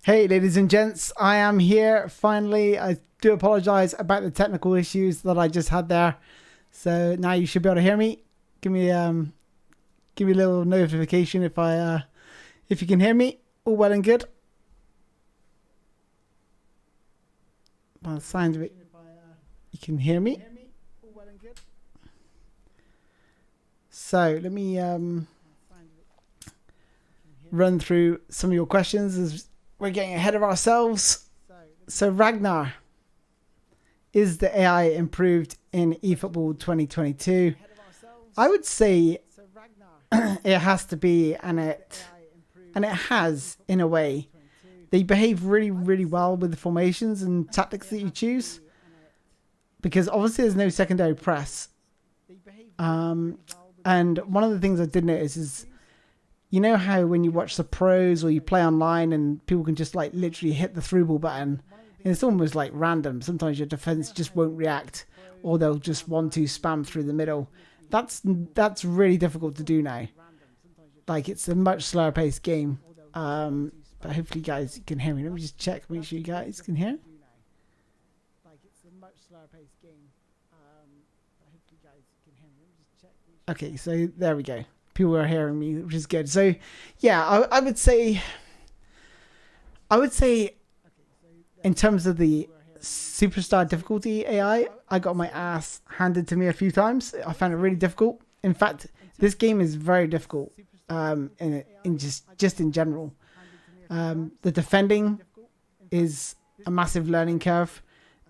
Hey ladies and gents, I am here finally. I do apologize about the technical issues that I just had there. So now you should be able to hear me. Give me a little notification if you can hear me. All well and good. By the signs of it, you can hear me. So let me run through some of your questions as we're getting ahead of ourselves. So Ragnar, is the AI improved in eFootball 2022? I would say it has to be, and it has in a way. They behave really, really well with the formations and tactics that you choose, because obviously there's no secondary press. And one of the things I did notice is, you know how when you watch the pros or you play online and people can just like literally hit the through ball button, and it's almost like random. Sometimes your defense just won't react, or they'll just 1-2 spam through the middle. That's really difficult to do now. Like, it's a much slower paced game. But hopefully you guys can hear me. Let me just check, make sure you guys can hear. Okay, so there we go. People are hearing me, which is good. So yeah, I would say in terms of the superstar difficulty AI, I got my ass handed to me a few times. I found it really difficult. In fact, this game is very difficult in just in general. The defending is a massive learning curve.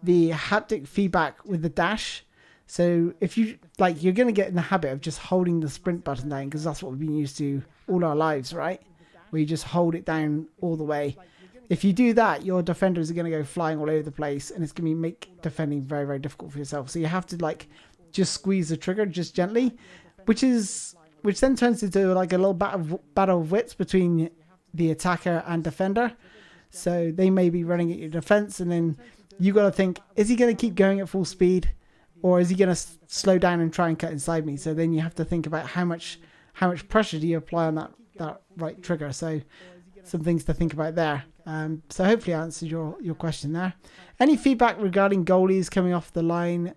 The haptic feedback with the dash. So if you you're going to get in the habit of just holding the sprint button down, because that's what we've been used to all our lives, right? Where you just hold it down all the way. If you do that, your defenders are going to go flying all over the place, and it's going to make defending very, very difficult for yourself. So you have to just squeeze the trigger just gently, which then turns into like a little battle of wits between the attacker and defender. So they may be running at your defense, and then you got to think, is he going to keep going at full speed, or is he going to slow down and try and cut inside me? So then you have to think about how much pressure do you apply on that right trigger. So some things to think about there. So hopefully I answered your question there. Any feedback regarding goalies coming off the line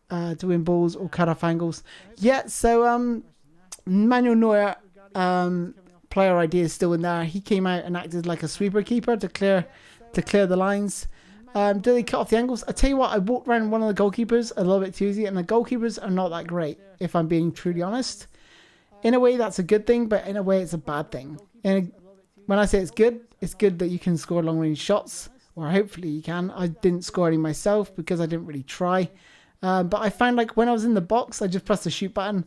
to win balls or cut off angles? Yeah, so Manuel Neuer, player ID is still in there. He came out and acted like a sweeper keeper to clear the lines. Do they cut off the angles? I tell you what, I walked around one of the goalkeepers a little bit too easy, and the goalkeepers are not that great, if I'm being truly honest. In a way, that's a good thing, but in a way, it's a bad thing. And when I say it's good that you can score long-range shots, or hopefully you can. I didn't score any myself because I didn't really try. But I found when I was in the box, I just pressed the shoot button,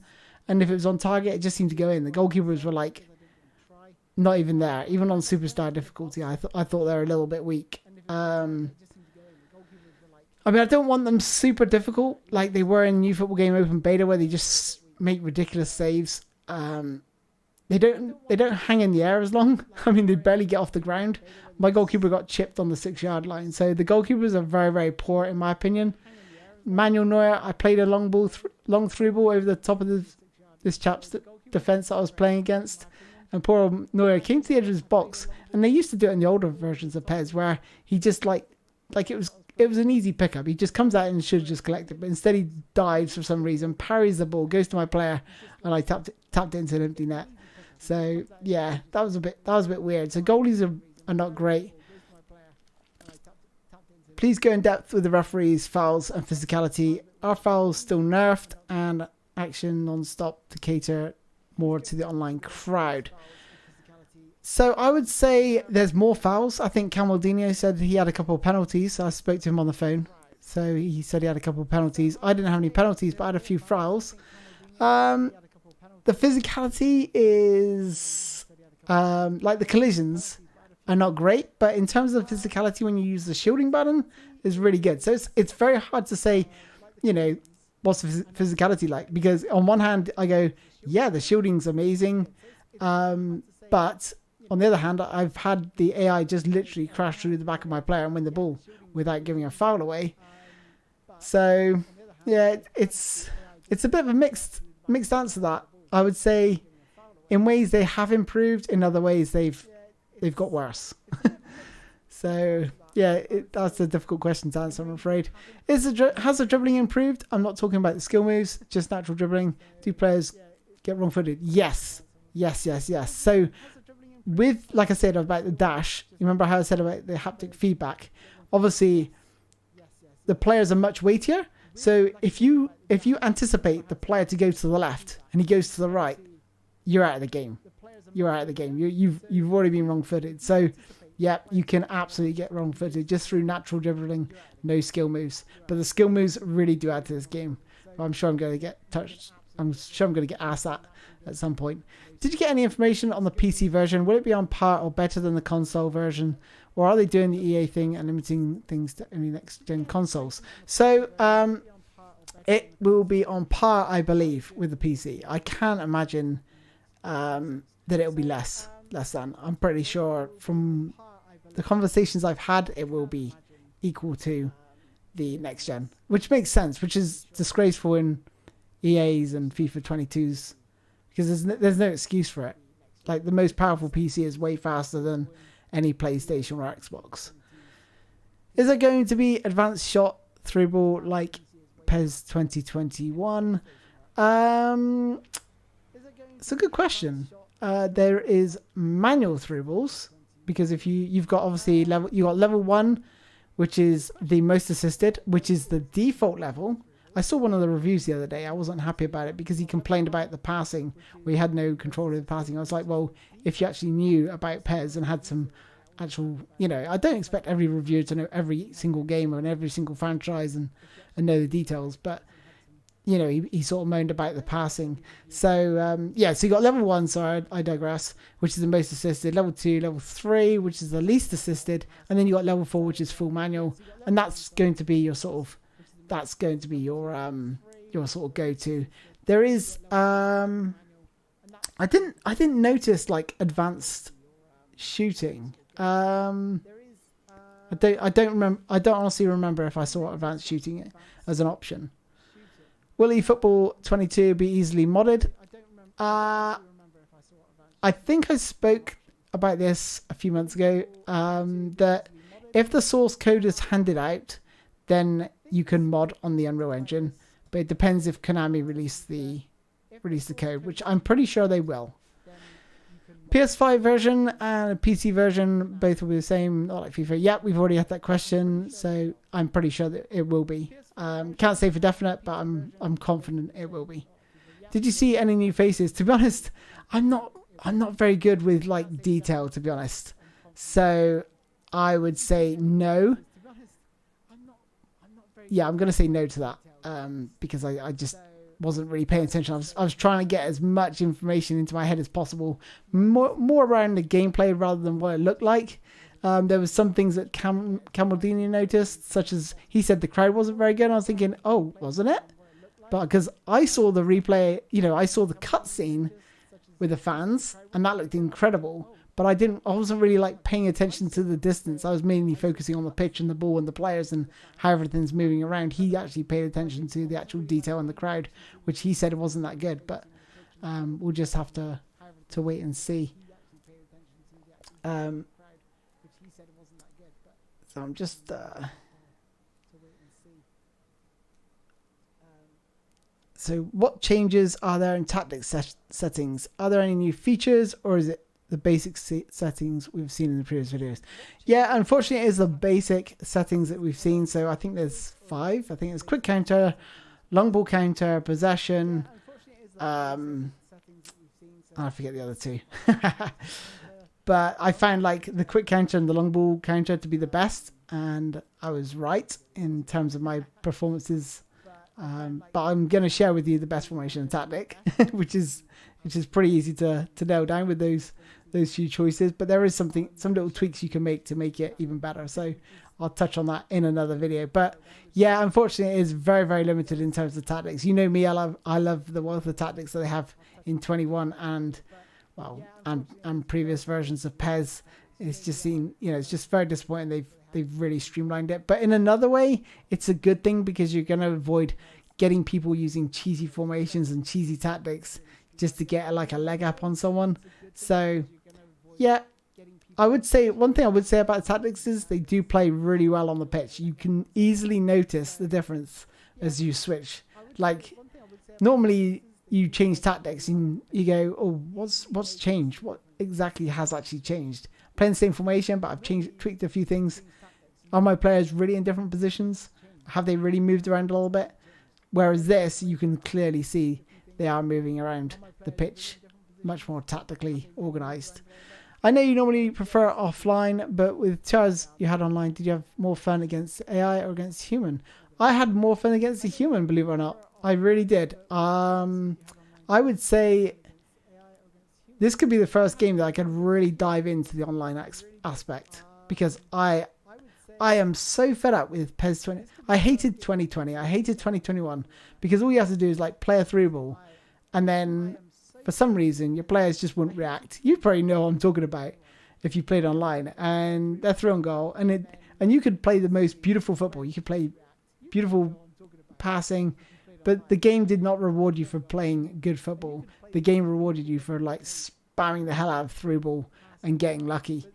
and if it was on target, it just seemed to go in. The goalkeepers were not even there. Even on superstar difficulty, I thought they were a little bit weak. I mean, I don't want them super difficult like they were in New Football Game Open Beta, where they just make ridiculous saves. They don't hang in the air as long. I mean, they barely get off the ground. My goalkeeper got chipped on the 6-yard line. So the goalkeepers are very, very poor, in my opinion. Manuel Neuer, I played a long through ball over the top of this chap's defense that I was playing against. And poor old Neuer came to the edge of his box. And they used to do it in the older versions of PES, where he just it was an easy pickup. He just comes out and should just collect it, but instead he dives for some reason, parries the ball, goes to my player, and I tapped it into an empty net. So yeah, that was a bit weird. So goalies are not great. Please go in depth with the referees, fouls, and physicality. Are fouls still nerfed and action non-stop to cater more to the online crowd? So I would say there's more fouls. I think Camaldino said he had a couple of penalties. So I spoke to him on the phone. So he said he had a couple of penalties. I didn't have any penalties, but I had a few fouls. The physicality is the collisions are not great, but in terms of physicality, when you use the shielding button, is really good. So it's very hard to say, what's the physicality like? Because on one hand, I go, yeah, the shielding's amazing, but on the other hand, I've had the AI just literally crash through the back of my player and win the ball without giving a foul away. So yeah, it's a bit of a mixed answer to that. I would say in ways they have improved, in other ways they've got worse. So yeah, that's a difficult question to answer, I'm afraid. Has the dribbling improved? I'm not talking about the skill moves, just natural dribbling. Do players get wrong-footed? Yes. So with, like I said about the dash, you remember how I said about the haptic feedback? Obviously, the players are much weightier. So if you anticipate the player to go to the left and he goes to the right, you're out of the game. You've already been wrong-footed. So yeah, you can absolutely get wrong-footed just through natural dribbling, no skill moves. But the skill moves really do add to this game. I'm sure I'm going to get touched. I'm sure I'm going to get asked that at some point. Did you get any information on the PC version? Will it be on par or better than the console version? Or are they doing the EA thing and limiting things to only next-gen consoles? So it will be on par, I believe, with the PC. I can't imagine that it'll be less than. I'm pretty sure from the conversations I've had, it will be equal to the next gen, which makes sense, which is disgraceful in EA's and FIFA 22's, because there's no excuse for it. Like, the most powerful PC is way faster than any PlayStation or Xbox. Is there going to be advanced shot through ball like PES 2021? It's a good question. There is manual through balls, because if you've got obviously level 1, which is the most assisted, which is the default level. I saw one of the reviews the other day. I wasn't happy about it because he complained about the passing, where he had no control of the passing. I was like, well, if you actually knew about PES and had some actual, I don't expect every reviewer to know every single game and every single franchise and know the details, but he sort of moaned about the passing. So so you got level 1, sorry, I digress, which is the most assisted, level 2, level 3, which is the least assisted, and then you got level 4, which is full manual, and that's going to be your sort of go-to. There is I didn't notice like advanced shooting. I don't honestly remember if I saw advanced shooting as an option. Will eFootball 22 be easily modded? I think I spoke about this a few months ago, that if the source code is handed out, then you can mod on the Unreal Engine, but it depends if Konami release the code, which I'm pretty sure they will. PS5 version and PC version both will be the same, not like FIFA. Yeah, we've already had that question, so I'm pretty sure that it will be. Can't say for definite, but I'm confident it will be. Did you see any new faces? To be honest, I'm not very good with like detail, to be honest. So I would say no. Yeah, I'm going to say no to that, because I just wasn't really paying attention. I was trying to get as much information into my head as possible, more around the gameplay rather than what it looked like. There was some things that Camaldini noticed, such as he said the crowd wasn't very good. And I was thinking, oh, wasn't it? But because I saw the replay, I saw the cutscene with the fans, and that looked incredible. But I wasn't really like paying attention to the distance. I was mainly focusing on the pitch and the ball and the players and how everything's moving around. He actually paid attention to the actual detail in the crowd, which he said it wasn't that good. But we'll just have to wait and see. So I'm just so what changes are there in tactics settings? Are there any new features, or is it the basic settings we've seen in the previous videos? Yeah, unfortunately it is the basic settings that we've seen. So I think there's 5. I think it's quick counter, long ball counter, possession. I forget the other 2. But I found like the quick counter and the long ball counter to be the best, and I was right in terms of my performances. But I'm going to share with you the best formation and tactic, which is pretty easy to nail down with those few choices. But there is some little tweaks you can make to make it even better. So I'll touch on that in another video. But yeah, unfortunately, it is very, very limited in terms of tactics. You know me, I love the wealth of tactics that they have in 21 and previous versions of PES. It's just it's just very disappointing. They've really streamlined it. But in another way, it's a good thing, because you're going to avoid getting people using cheesy formations and cheesy tactics just to get like a leg up on someone. So yeah, I would say one thing I would say about tactics is they do play really well on the pitch. You can easily notice the difference as you switch. Like normally you change tactics and you go, oh, what's changed? What exactly has actually changed? Playing the same formation, but I've tweaked a few things. Are my players really in different positions? Have they really moved around a little bit? Whereas this, you can clearly see they are moving around the pitch much more tactically organised. I know you normally prefer offline, but with 2 hours you had online, did you have more fun against AI or against human? I had more fun against the human, believe it or not. I really did. I would say this could be the first game that I could really dive into the online aspect, because I am so fed up with PES 20. I hated 2020. I hated 2021 because all you have to do is like play a through ball, and then for some reason your players just wouldn't react. You probably know what I'm talking about if you played online, and they're through on goal, and you could play the most beautiful football. You could play beautiful passing, but the game did not reward you for playing good football. The game rewarded you for like spamming the hell out of through ball and getting lucky.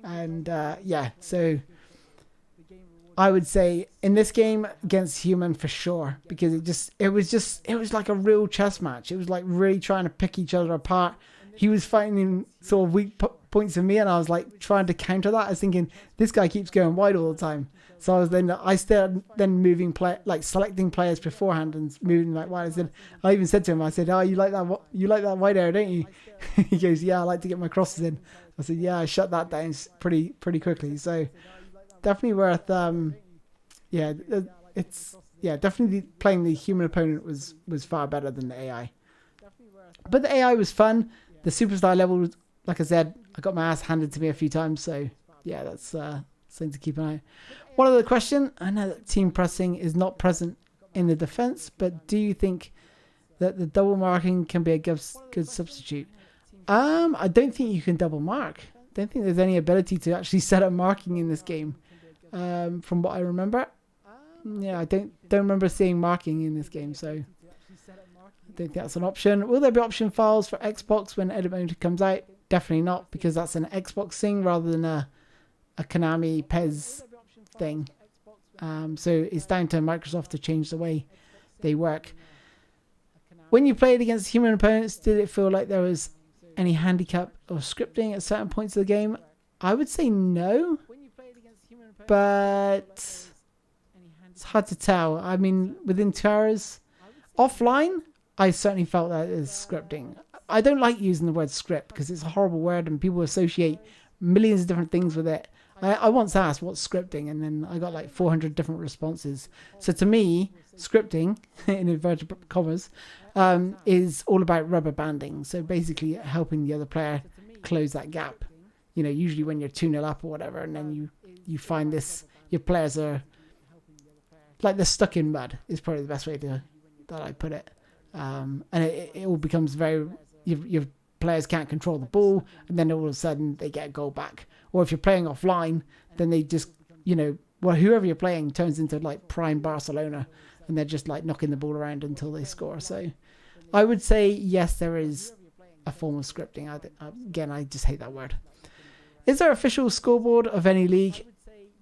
And so I would say in this game against human for sure, because it was like a real chess match. It was like really trying to pick each other apart. He was finding sort of weak points in me, and I was like trying to counter that. I was thinking, this guy keeps going wide all the time. So I started moving selecting players beforehand and moving like wide. I even said to him, I said, "Oh, you like that wide area, don't you?" He goes, "Yeah, I like to get my crosses in." I said, "Yeah, I shut that down pretty quickly." So definitely worth definitely playing the human opponent was far better than the AI. But the AI was fun. The superstar level, like I said, I got my ass handed to me a few times, so yeah, that's something to keep an eye on. One other question: I know that team pressing is not present in the defense, but do you think that the double marking can be a good substitute? I don't think you can double mark. I don't think there's any ability to actually set up marking in this game. From what I remember, I don't remember seeing marking in this game, so I don't think that's an option. Will there be option files for Xbox when Edit Mode comes out? Definitely not, because that's an Xbox thing rather than a Konami PES thing. So it's down to Microsoft to change the way they work. When you played against human opponents, did it feel like there was any handicap or scripting at certain points of the game? I would say no, but it's hard to tell. I mean, within 2 hours, offline, I certainly felt that there's scripting. I don't like using the word script because it's a horrible word and people associate millions of different things with it. I once asked what's scripting, and then I got like 400 different responses. So to me, scripting, in inverted commas, is all about rubber banding. So basically helping the other player close that gap. You know, usually when you're 2-0 up or whatever, and then you find your players are like they're stuck in mud is probably the best way that I put it. And it all becomes very, your players can't control the ball, and then all of a sudden they get a goal back. Or if you're playing offline, then they just, whoever you're playing turns into like prime Barcelona, and they're just like knocking the ball around until they score. So I would say, yes, there is a form of scripting. I just hate that word. Is there official scoreboard of any league?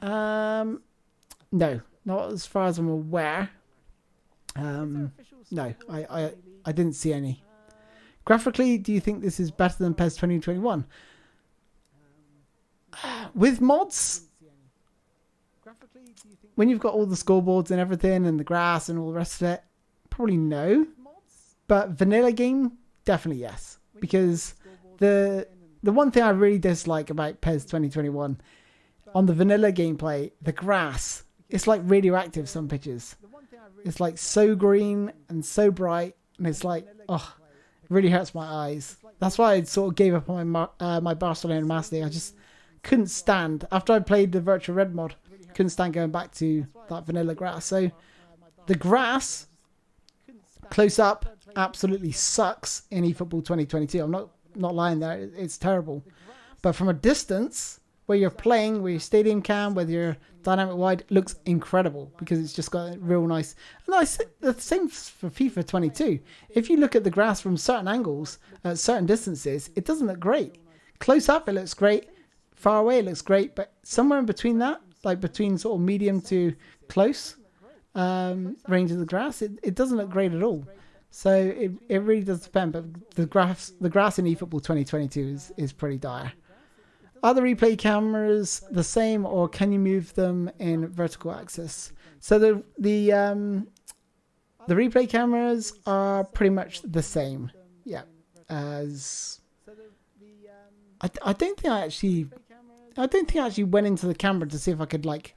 No, not as far as I'm aware. No, I didn't see any. Graphically, do you think this is better than PES 2021? With mods, when you've got all the scoreboards and everything and the grass and all the rest of it, probably no. But vanilla game, definitely yes. Because the one thing I really dislike about PES 2021, on the vanilla gameplay, the grass, it's like radioactive some pitches. It's like so green and so bright, and it's like, it really hurts my eyes. That's why I sort of gave up on my Barcelona Master. I just couldn't stand, after I played the Virtual Red mod, couldn't stand going back to that vanilla grass. So the grass, close up, absolutely sucks in eFootball 2022. I'm not lying there, it's terrible. But from a distance, where you're playing, where you're stadium cam, whether you're dynamic wide, looks incredible because it's just got a real nice. And the same for FIFA 22. If you look at the grass from certain angles at certain distances, it doesn't look great. Close up, it looks great. far away, it looks great, but somewhere in between that, like between sort of medium to close range of the grass, it doesn't look great at all. So it really does depend, but the grass in eFootball 2022 is pretty dire. Are the replay cameras the same, or can you move them in vertical axis? So the replay cameras are pretty much the same. Yeah. As I don't think I actually went into the camera to see if I could like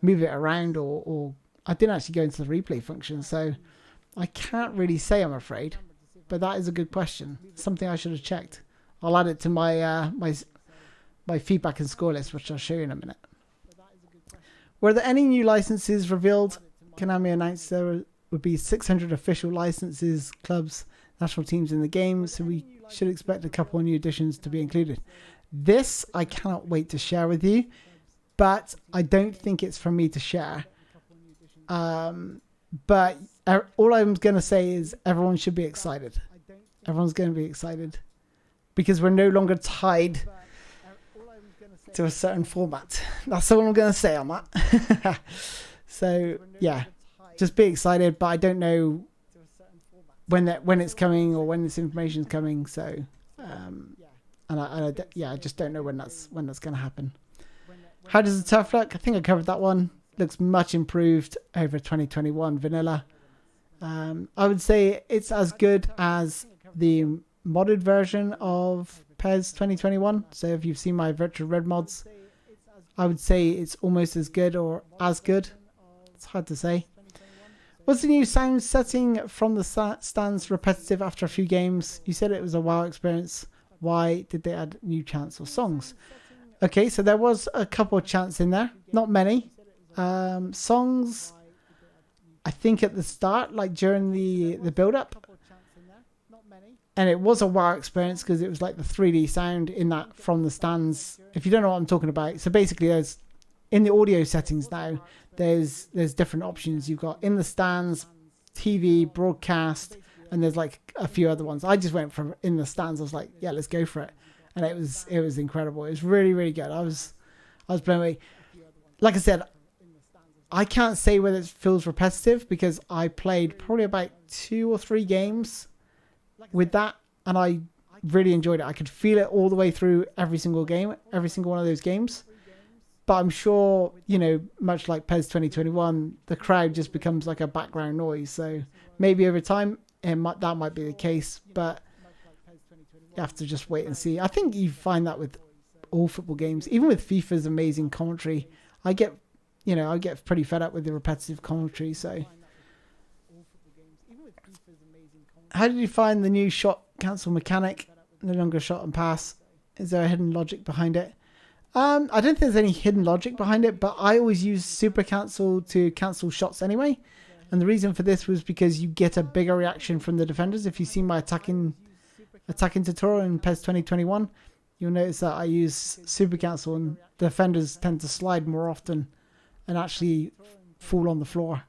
move it around, or I didn't actually go into the replay function, so I can't really say, I'm afraid. But that is a good question. Something I should have checked. I'll add it to my my feedback and score list, which I'll show you in a minute. Were there any new licenses revealed? Konami announced there would be 600 official licenses, clubs, national teams in the game, so we should expect a couple of new additions to be included. This I cannot wait to share with you, but I don't think it's for me to share. But all I'm going to say is everyone should be excited. Everyone's going to be excited because we're no longer tied to a certain format. That's all I'm going to say on that. So yeah, just be excited, but I don't know when it's coming or when this information is coming. So I just don't know when that's going to happen. How does the turf look? I think I covered that one. Looks much improved over 2021 vanilla. I would say it's as good as the modded version of PES 2021. So if you've seen my virtual red mods, I would say it's almost as good or as good. It's hard to say. Was the new sound setting from the stands repetitive after a few games? You said it was a wow experience. Why did they add new chants or songs? Okay, so there was a couple of chants in there. Not many. Songs, I think at the start, like during the build-up. And it was a wow experience because it was like the 3D sound in that from the stands. If you don't know what I'm talking about. So basically there's, in the audio settings now, there's different options. You've got in the stands, TV, broadcast, and there's like a few other ones. I just went for in the stands. I was like, yeah, let's go for it. And it was incredible. It was really, really good. I was blown away. Like I said, I can't say whether it feels repetitive because I played probably about 2 or 3 games with that, and I really enjoyed it. I could feel it all the way through every single game, every single one of those games. But I'm sure, much like PES 2021, the crowd just becomes like a background noise. So maybe over time, that might be the case, but you have to just wait and see. I think you find that with all football games, even with FIFA's amazing commentary. I get pretty fed up with the repetitive commentary. So, how did you find the new shot cancel mechanic? No longer shot and pass. Is there a hidden logic behind it? I don't think there's any hidden logic behind it, but I always use super cancel to cancel shots anyway. And the reason for this was because you get a bigger reaction from the defenders. If you see my attacking tutorial in PES 2021, you'll notice that I use super cancel and the defenders tend to slide more often and actually fall on the floor.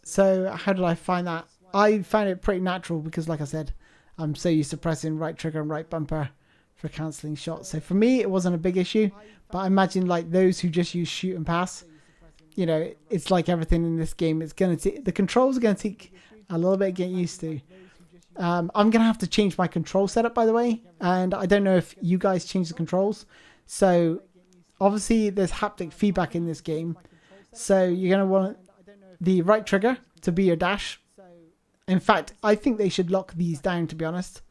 So how did I find that? I found it pretty natural because, like I said, I'm so used to pressing right trigger and right bumper for cancelling shots. So for me, it wasn't a big issue. But I imagine like those who just use shoot and pass, it's like everything in this game. It's going to the controls are going to take a little bit getting used to. I'm going to have to change my control setup, by the way. And I don't know if you guys change the controls. So obviously there's haptic feedback in this game. So you're going to want the right trigger to be your dash. In fact, I think they should lock these down, to be honest.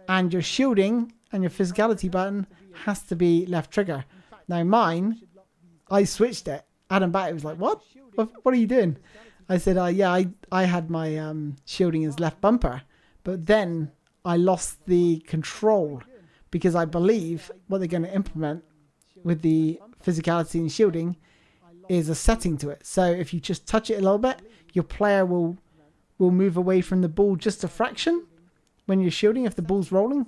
And your shielding and your physicality button has to be left trigger. Now mine, I switched it. Adam Batty was like, what are you doing? I said, I had my shielding as left bumper. But then I lost the control because I believe what they're going to implement with the physicality and shielding is a setting to it. So if you just touch it a little bit, your player will move away from the ball just a fraction when you're shielding if the ball's rolling.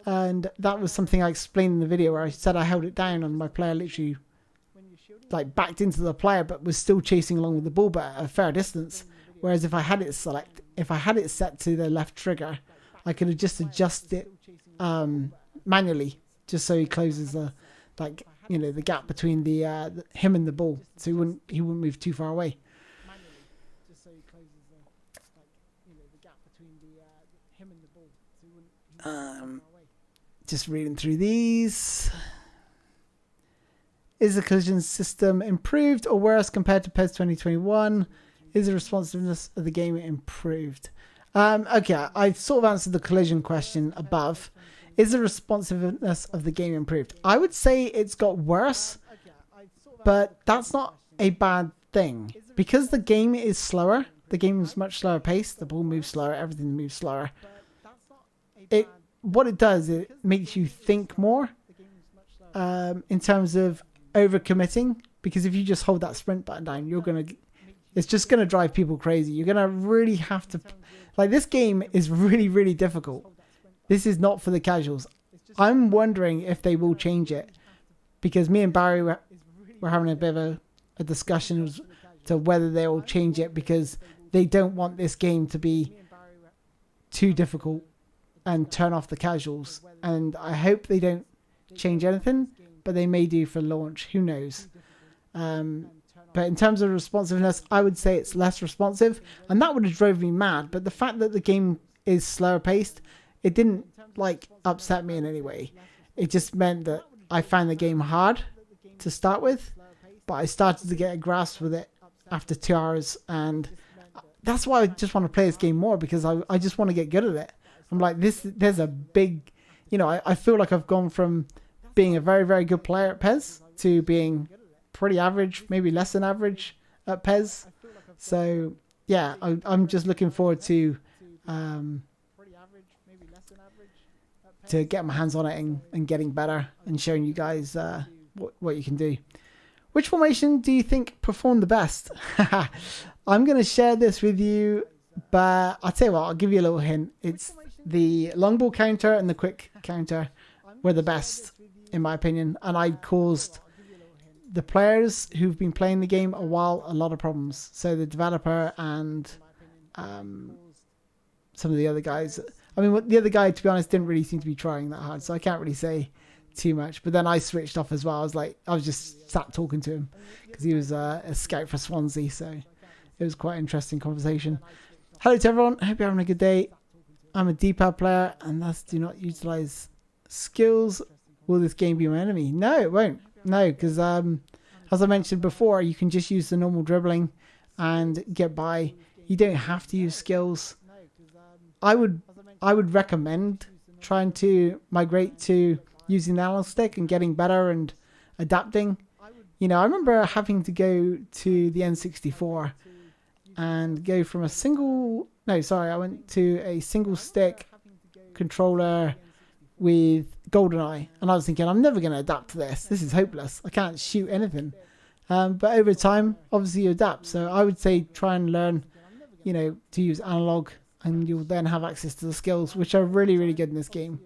And that was something I explained in the video where I said I held it down and my player literally like backed into the player but was still chasing along with the ball but at a fair distance. Whereas if I had it set to the left trigger, I could have just adjusted it manually, just so he closes the the gap between the him and the ball, so he wouldn't move too far away. Just reading through these. Is the collision system improved or worse compared to PES 2021? Is the responsiveness of the game improved? Okay, I've sort of answered the collision question above. Is the responsiveness of the game improved? I would say it's got worse, but that's not a bad thing. Because the game is slower, the game is much slower paced, the ball moves slower, everything moves slower. What it does, it makes you think more in terms of overcommitting. Because if you just hold that sprint button down, it's just gonna drive people crazy. You're gonna really have to, this game is really, really difficult. This is not for the casuals. I'm wondering if they will change it, because me and Barry were having a bit of a discussion as to whether they will change it, because they don't want this game to be too difficult and turn off the casuals. And I hope they don't change anything, but they may do for launch. Who knows? But in terms of responsiveness, I would say it's less responsive, and that would have drove me mad. But the fact that the game is slower paced, it didn't upset me in any way. It just meant that I found the game hard to start with, but I started to get a grasp with it after 2 hours, and that's why I just want to play this game more, because I just want to get good at it. I'm like, there's a big, I feel like I've gone from being a very, very good player at PES to being pretty average, maybe less than average at PES. So yeah, I'm just looking forward to get my hands on it and getting better and showing you guys what you can do. Which formation do you think performed the best? I'm going to share this with you, but I'll tell you what, I'll give you a little hint. It's the long ball counter and the quick counter were the best, in my opinion, and I caused the players who've been playing the game a while a lot of problems. So the developer and some of the other guys. I mean, the other guy, to be honest, didn't really seem to be trying that hard, so I can't really say too much. But then I switched off as well. I was just sat talking to him because he was a scout for Swansea, so it was quite an interesting conversation. Hello to everyone. I hope you're having a good day. I'm a D-pad player and thus do not utilize skills. Will this game be my enemy? No, it won't. No, because as I mentioned before, you can just use the normal dribbling and get by. You don't have to use skills. I would recommend trying to migrate to using the analog stick and getting better and adapting. I remember having to go to the N64 and go from I went to a single stick controller with GoldenEye, and I was thinking, I'm never going to adapt to this. This is hopeless. I can't shoot anything. But over time, obviously you adapt. So I would say try and learn, to use analog, and you'll then have access to the skills, which are really, really good in this game.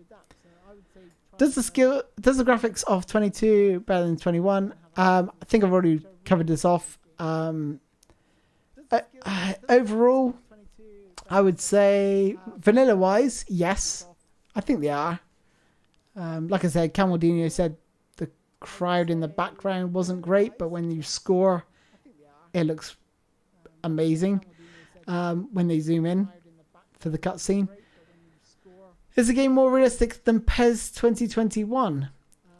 Does the graphics of 22 better than 21? I think I've already covered this off. Overall, I would say vanilla-wise, yes. I think they are. Like I said, Camaldino said the crowd in the background wasn't great, but when you score, it looks amazing when they zoom in for the cutscene. Is the game more realistic than PES 2021?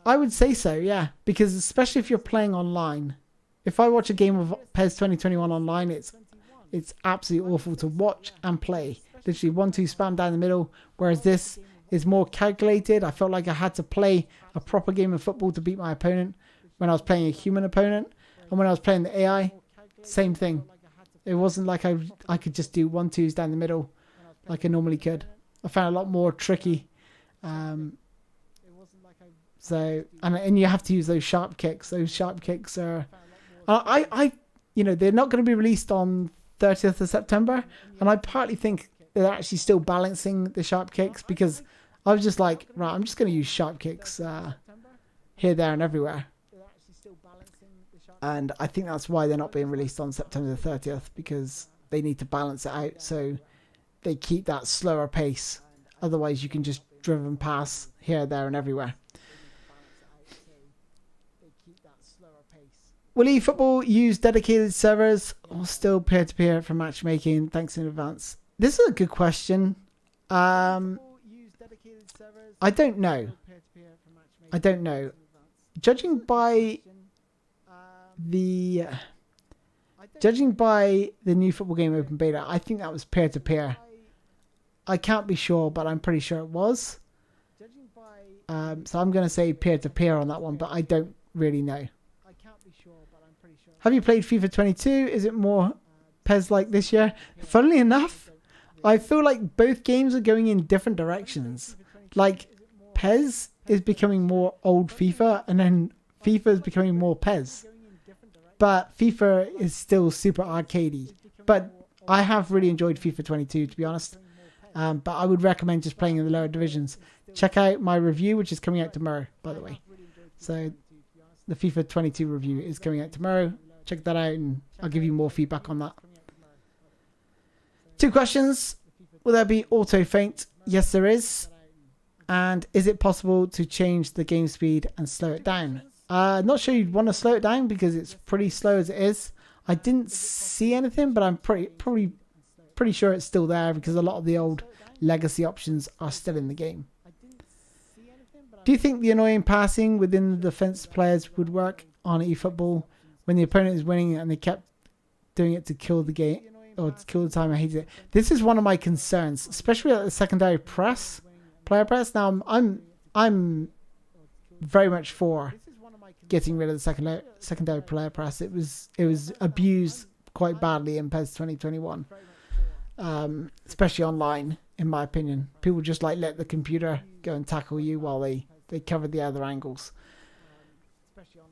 I would say so, yeah, because especially if you're playing online. If I watch a game of PES 2021 online, it's absolutely awful to watch and play. Literally 1-2 spam down the middle, whereas this is more calculated. I felt like I had to play a proper game of football to beat my opponent when I was playing a human opponent. And when I was playing the AI, same thing. It wasn't like I could just do 1-2s down the middle like I normally could. I found it a lot more tricky. So, and you have to use those sharp kicks. Those sharp kicks are... they're not going to be released on 30th of September. And I partly think they're actually still balancing the sharp kicks, because I was just like, right, I'm just going to use sharp kicks here, there, and everywhere. And I think that's why they're not being released on September the 30th, because they need to balance it out so they keep that slower pace. Otherwise, you can just driven pass here, there, and everywhere. Will eFootball use dedicated servers or still peer-to-peer for matchmaking? Thanks in advance. This is a good question. I don't know. Judging by the new football game open beta, I think that was peer-to-peer. I can't be sure, but I'm pretty sure it was. So I'm going to say peer-to-peer on that one, but I don't really know. Have you played FIFA 22? Is it more PES-like this year? Funnily enough, I feel like both games are going in different directions. Like, PES is becoming more old FIFA, and then FIFA is becoming more PES. But FIFA is still super arcadey. But I have really enjoyed FIFA 22, to be honest. But I would recommend just playing in the lower divisions. Check out my review, which is coming out tomorrow, by the way. So the FIFA 22 review is coming out tomorrow. Check that out, and I'll give you more feedback on that. 2 questions. Will there be auto feint? Yes, there is. And is it possible to change the game speed and slow it down? Not sure you'd want to slow it down because it's pretty slow as it is. I didn't see anything, but I'm pretty sure it's still there because a lot of the old legacy options are still in the game. Do you think the annoying passing within the defense players would work on eFootball when the opponent is winning and they kept doing it to kill the game or to kill the time? I hate it. This is one of my concerns, especially at the secondary player press. Now I'm very much for getting rid of the secondary player press. It was abused quite badly in PES 2021, especially online. In my opinion, people just like let the computer go and tackle you while they cover the other angles.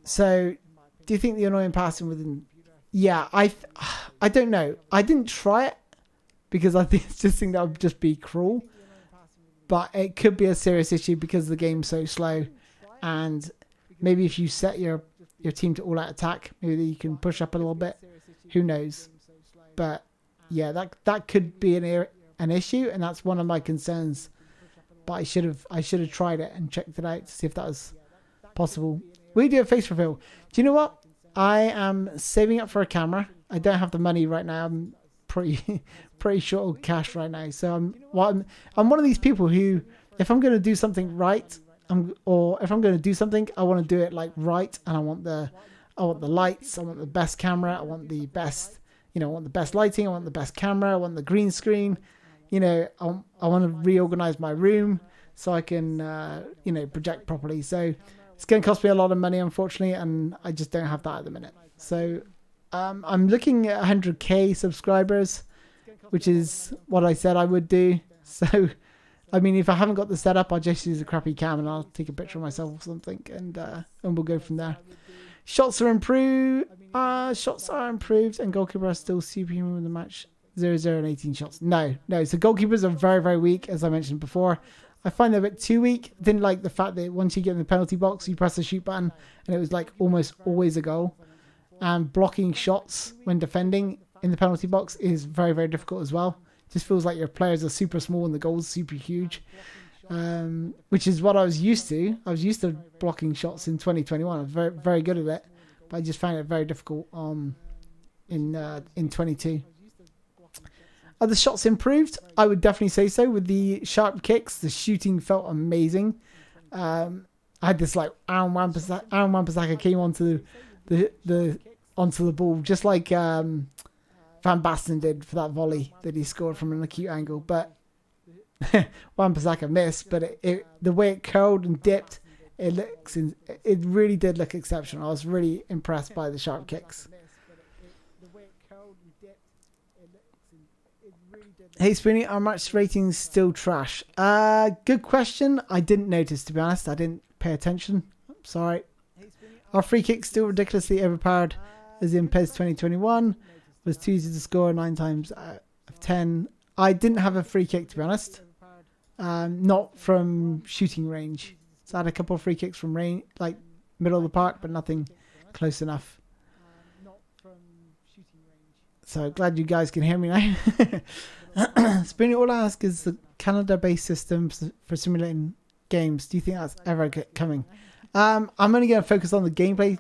So, do you think the annoying passing within? Yeah, I don't know. I didn't try it because I just think that would just be cruel. But it could be a serious issue because the game's so slow, and maybe if you set your team to all-out attack, maybe you can push up a little bit. Who knows? But yeah, that could be an issue, and that's one of my concerns. But I should have tried it and checked it out to see if that was possible. We do a face reveal. Do you know what? I am saving up for a camera. I don't have the money right now. I'm pretty short of cash right now. So I'm one of these people who, if I'm going to do something right, or if I'm going to do something, I want to do it like right, and I want the lights. I want the best camera. I want the best, I want the best lighting. I want the best camera. I want the green screen. I want to reorganize my room so I can, project properly. So it's going to cost me a lot of money, unfortunately, and I just don't have that at the minute. So I'm looking at 100k subscribers, which is what I said I would do. So, I mean, if I haven't got the setup, I'll just use a crappy cam and I'll take a picture of myself or something, and we'll go from there. Shots are improved. And Goalkeeper are still superhuman in the match. 0-0 and 18 shots. No. So goalkeepers are very, very weak, as I mentioned before. I find they're a bit too weak. Didn't like the fact that once you get in the penalty box, you press the shoot button, and it was like almost always a goal. And blocking shots when defending in the penalty box is very, very difficult as well. Just feels like your players are super small and the goal's super huge, which is what I was used to. I was used to blocking shots in 2021. I was very, very good at it, but I just found it very difficult in 22. Are the shots improved? I would definitely say so. With the sharp kicks, the shooting felt amazing. I had this like Aaron Wan-Bissaka came onto onto the ball just like Van Basten did for that volley that he scored from an acute angle. But Wan-Bissaka missed, but the way it curled and dipped, it really did look exceptional. I was really impressed by the sharp kicks. Hey Spoony, are match ratings still trash? Good question. I didn't notice, to be honest. I didn't pay attention. I'm sorry. Are free kicks still ridiculously overpowered? As in PES 2021 was too easy to score 9 times out of 10. I didn't have a free kick, to be honest. Not from shooting range. So I had a couple of free kicks from range, like middle of the park, but nothing close enough. So glad you guys can hear me now. Spoony, all I ask is the Canada-based systems for simulating games. Do you think that's ever coming? I'm only going to focus on the gameplay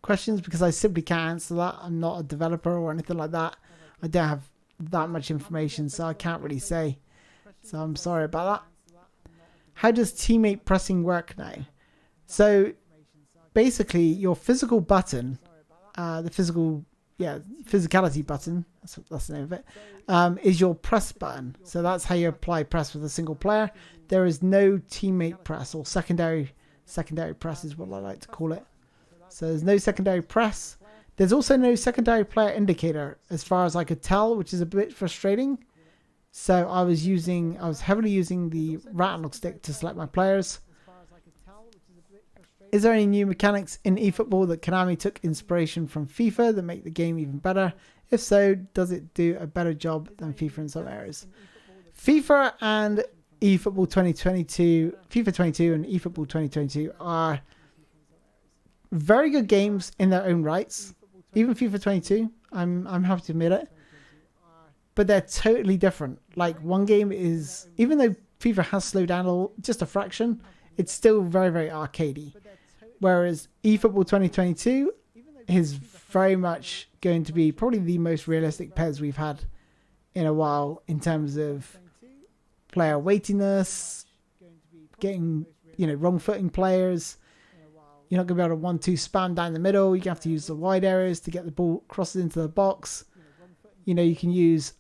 questions because I simply can't answer that. I'm not a developer or anything like that. I don't have that much information, so I can't really say. So I'm sorry about that. How does teammate pressing work now? So basically, your physical button, the physicality button, that's the name of it, is your press button. So that's how you apply press with a single player. There is no teammate press, or secondary press is what I like to call it. So there's no secondary press. There's also no secondary player indicator as far as I could tell, which is a bit frustrating. So I was heavily using the right analog stick to select my players. Is there any new mechanics in eFootball that Konami took inspiration from FIFA that make the game even better? If so, does it do a better job than FIFA in some areas? FIFA and eFootball 2022, FIFA 22 and eFootball 2022 are very good games in their own rights. Even FIFA 22, I'm happy to admit it. But they're totally different. Like, one game is, even though FIFA has slowed down just a fraction, it's still very, very arcadey. Whereas eFootball 2022 is very much going to be probably the most realistic PES we've had in a while in terms of player weightiness, getting, wrong footing players. You're not going to be able to 1-2 spam down the middle. You have to use the wide areas to get the ball crosses into the box. You can use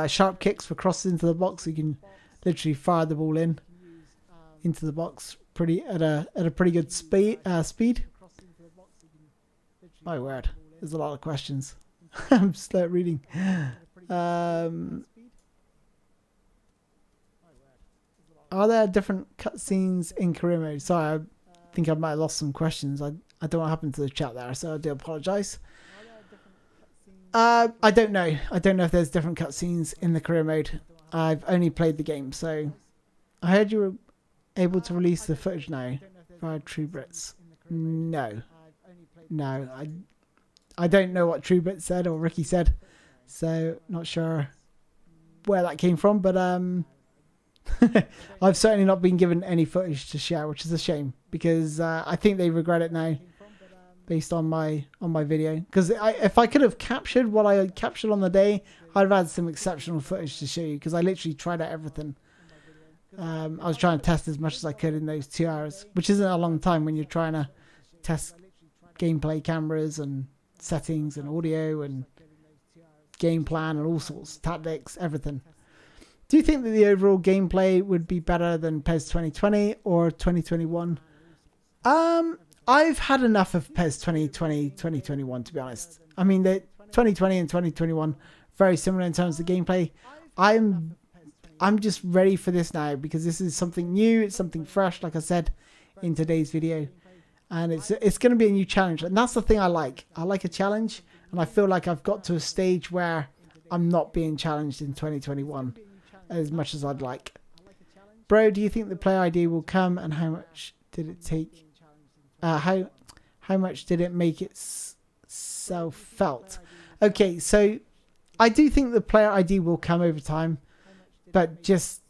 sharp kicks for crosses into the box. You can literally fire the ball into the box at a pretty good speed. My word, there's a lot of questions. I'm slow at reading. Are there different cutscenes in career mode? Sorry, I think I might have lost some questions. I don't know what happened to the chat there, so I do apologise. I don't know. I don't know if there's different cutscenes in the career mode. I've only played the game, so I heard you were able to release the footage now via True Brits. No, I don't know what True Brits said or Ricky said, so not sure where that came from. But I've certainly not been given any footage to share, which is a shame because I think they regret it now, based on my video. Because if I could have captured what I captured on the day, I'd have had some exceptional footage to show you. Because I literally tried out everything. I was trying to test as much as I could in those 2 hours, which isn't a long time when you're trying to test gameplay cameras and settings and audio and game plan and all sorts, tactics, everything. Do you think that the overall gameplay would be better than PES 2020 or 2021? I've had enough of PES 2020, 2021, to be honest. I mean, the 2020 and 2021 very similar in terms of gameplay. I'm just ready for this now because this is something new. It's something fresh, like I said in today's video, and it's going to be a new challenge. And that's the thing I like. I like a challenge, and I feel like I've got to a stage where I'm not being challenged in 2021 as much as I'd like. Bro, do you think the player ID will come, and how much did it take? How much did it make itself felt? Okay, so I do think the player ID will come over time, but just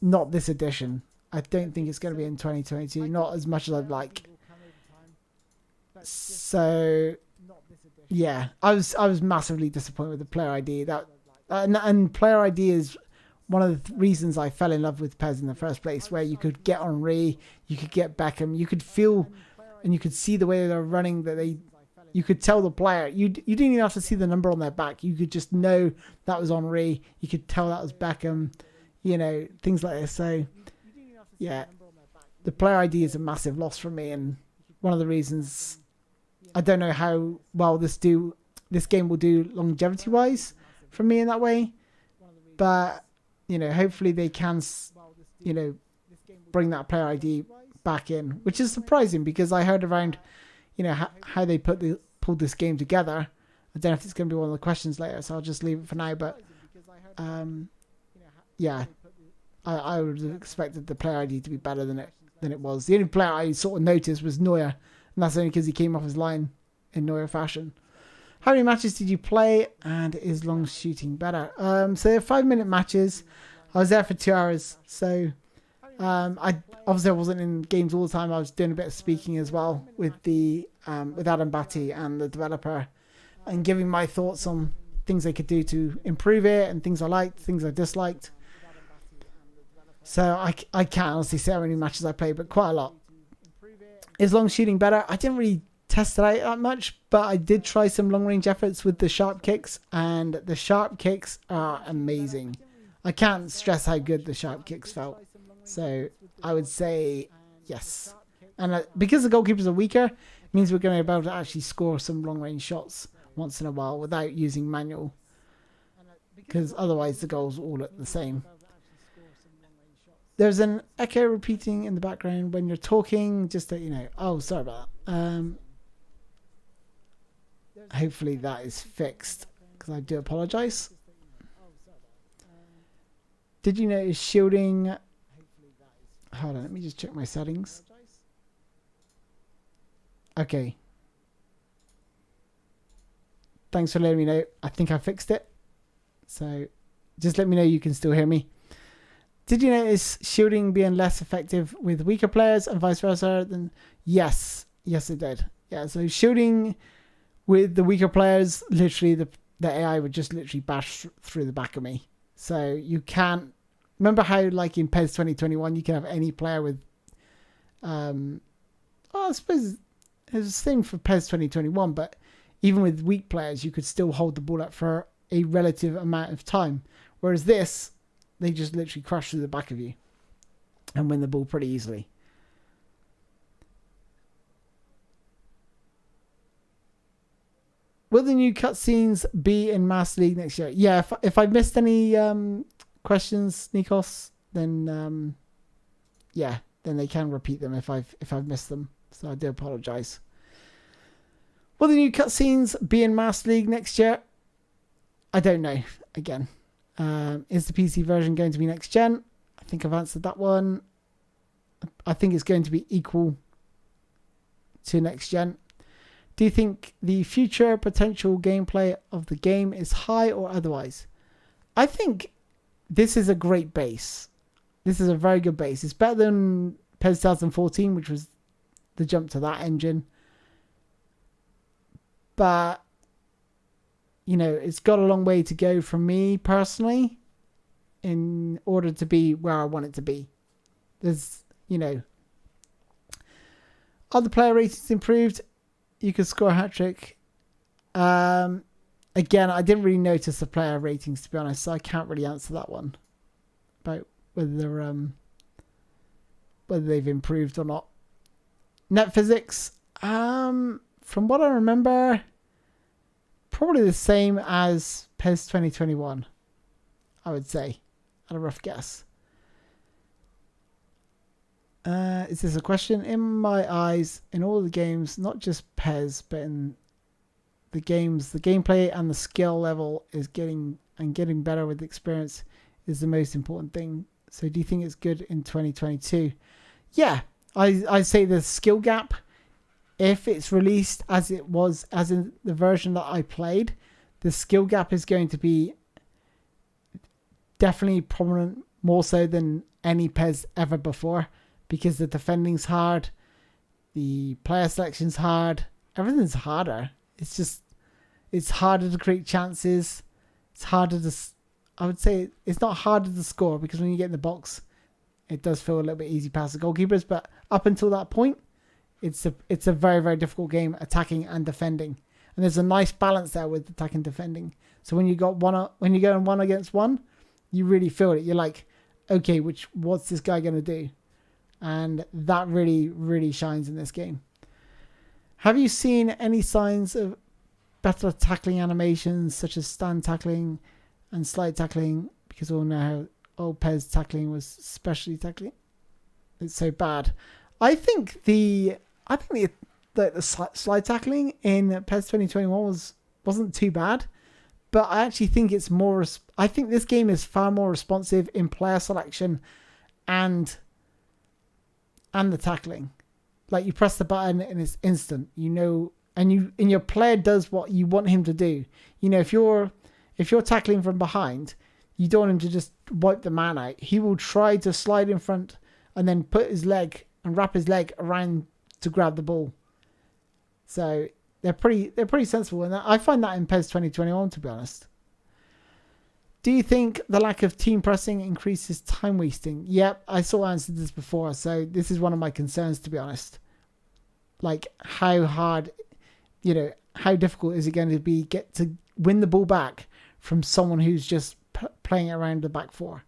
not this edition. I don't think it's going to be in 2022, not as much as I'd like. So yeah, I was massively disappointed with the player ID. And player ID is one of the reasons I fell in love with PES in the first place, where you could get Henry, you could get Beckham, you could feel and you could see the way they're running, you could tell the player. You didn't even have to see the number on their back. You could just know that was Henry. You could tell that was Beckham, things like this. So yeah, the player ID is a massive loss for me, and one of the reasons I don't know how well this game will do longevity wise for me in that way, but hopefully they can bring that player ID back in, which is surprising because I heard around how they pulled this game together. I don't know if it's going to be one of the questions later, so I'll just leave it for now. But yeah, I would have expected the player ID to be better than it was. The only player I sort of noticed was Neuer, and that's only because he came off his line in Neuer fashion. How many matches did you play, and is long shooting better? So they're 5-minute matches. I was there for 2 hours, so I wasn't in games all the time. I was doing a bit of speaking as well with Adam Batty and the developer, and giving my thoughts on things they could do to improve it, and things I liked, things I disliked. So I can't honestly say how many matches I played, but quite a lot. Is long shooting better? I didn't really test it out that much, but I did try some long range efforts with the sharp kicks, and the sharp kicks are amazing. I can't stress how good the sharp kicks felt. So I would say yes. And because the goalkeepers are weaker, it means we're going to be able to actually score some long range shots once in a while without using manual, because otherwise the goals all look the same. There's an echo repeating in the background when you're talking, just that you know. Oh, sorry about that. Hopefully that is fixed, because I do apologize. Did you notice shielding? Hold on, let me just check my settings. Okay. Thanks for letting me know. I think I fixed it. So just let me know you can still hear me. Did you notice shielding being less effective with weaker players and vice versa? Then yes. Yes, it did. Yeah, so shielding with the weaker players, literally the AI would just literally bash through the back of me. So you can't... Remember how, like in PES 2021, you can have any player with... I suppose it's the same for PES 2021, but even with weak players, you could still hold the ball up for a relative amount of time. Whereas this, they just literally crash through the back of you and win the ball pretty easily. Will the new cutscenes be in Master League next year? Yeah, if I missed any questions, Nikos, then yeah, then they can repeat them if I've missed them. So I do apologise. Will the new cutscenes be in Master League next year? I don't know. Again, is the PC version going to be next gen? I think I've answered that one. I think it's going to be equal to next gen. Do you think the future potential gameplay of the game is high or otherwise? I think this is a great base. This is a very good base. It's better than PES 2014, which was the jump to that engine. But, you know, it's got a long way to go from me personally in order to be where I want it to be. There's, you know, are the player ratings improved? You could score a hat-trick. Again, I didn't really notice the player ratings, to be honest, so I can't really answer that one about whether they've improved or not. Net physics, from what I remember, probably the same as PES 2021, I would say, at a rough guess. Is this a question? In my eyes, in all the games, not just PES, but in the games, the gameplay and the skill level is getting better with experience is the most important thing. So do you think it's good in 2022? Yeah, I say the skill gap, if it's released as it was, as in the version that I played, the skill gap is going to be definitely prominent, more so than any PES ever before, because the defending's hard, the player selection's hard, everything's harder. It's just, it's harder to create chances. It's harder to, I would say it's not harder to score, because when you get in the box, it does feel a little bit easy past the goalkeepers. But up until that point, it's a very, very difficult game, attacking and defending. And there's a nice balance there with attacking and defending. So when you got when you go in 1 against 1, you really feel it. You're like, okay, what's this guy going to do? And that really, really shines in this game. Have you seen any signs of better tackling animations, such as stand tackling and slide tackling? Because we all know how old PES tackling was, especially tackling. It's so bad. I think the slide tackling in PES 2021 wasn't too bad, but I actually think it's more. I think this game is far more responsive in player selection and the tackling. Like, you press the button and it's instant. You know and your player does what you want him to do. You know, if you're tackling from behind, you don't want him to just wipe the man out. He will try to slide in front and then put his leg and wrap his leg around to grab the ball. So they're pretty sensible, and I find that in PES 2021, to be honest. Do you think the lack of team pressing increases time wasting? Yep, I saw I answered this before, so this is one of my concerns, to be honest. Like, how hard, how difficult is it going to be get to win the ball back from someone who's just playing around the back four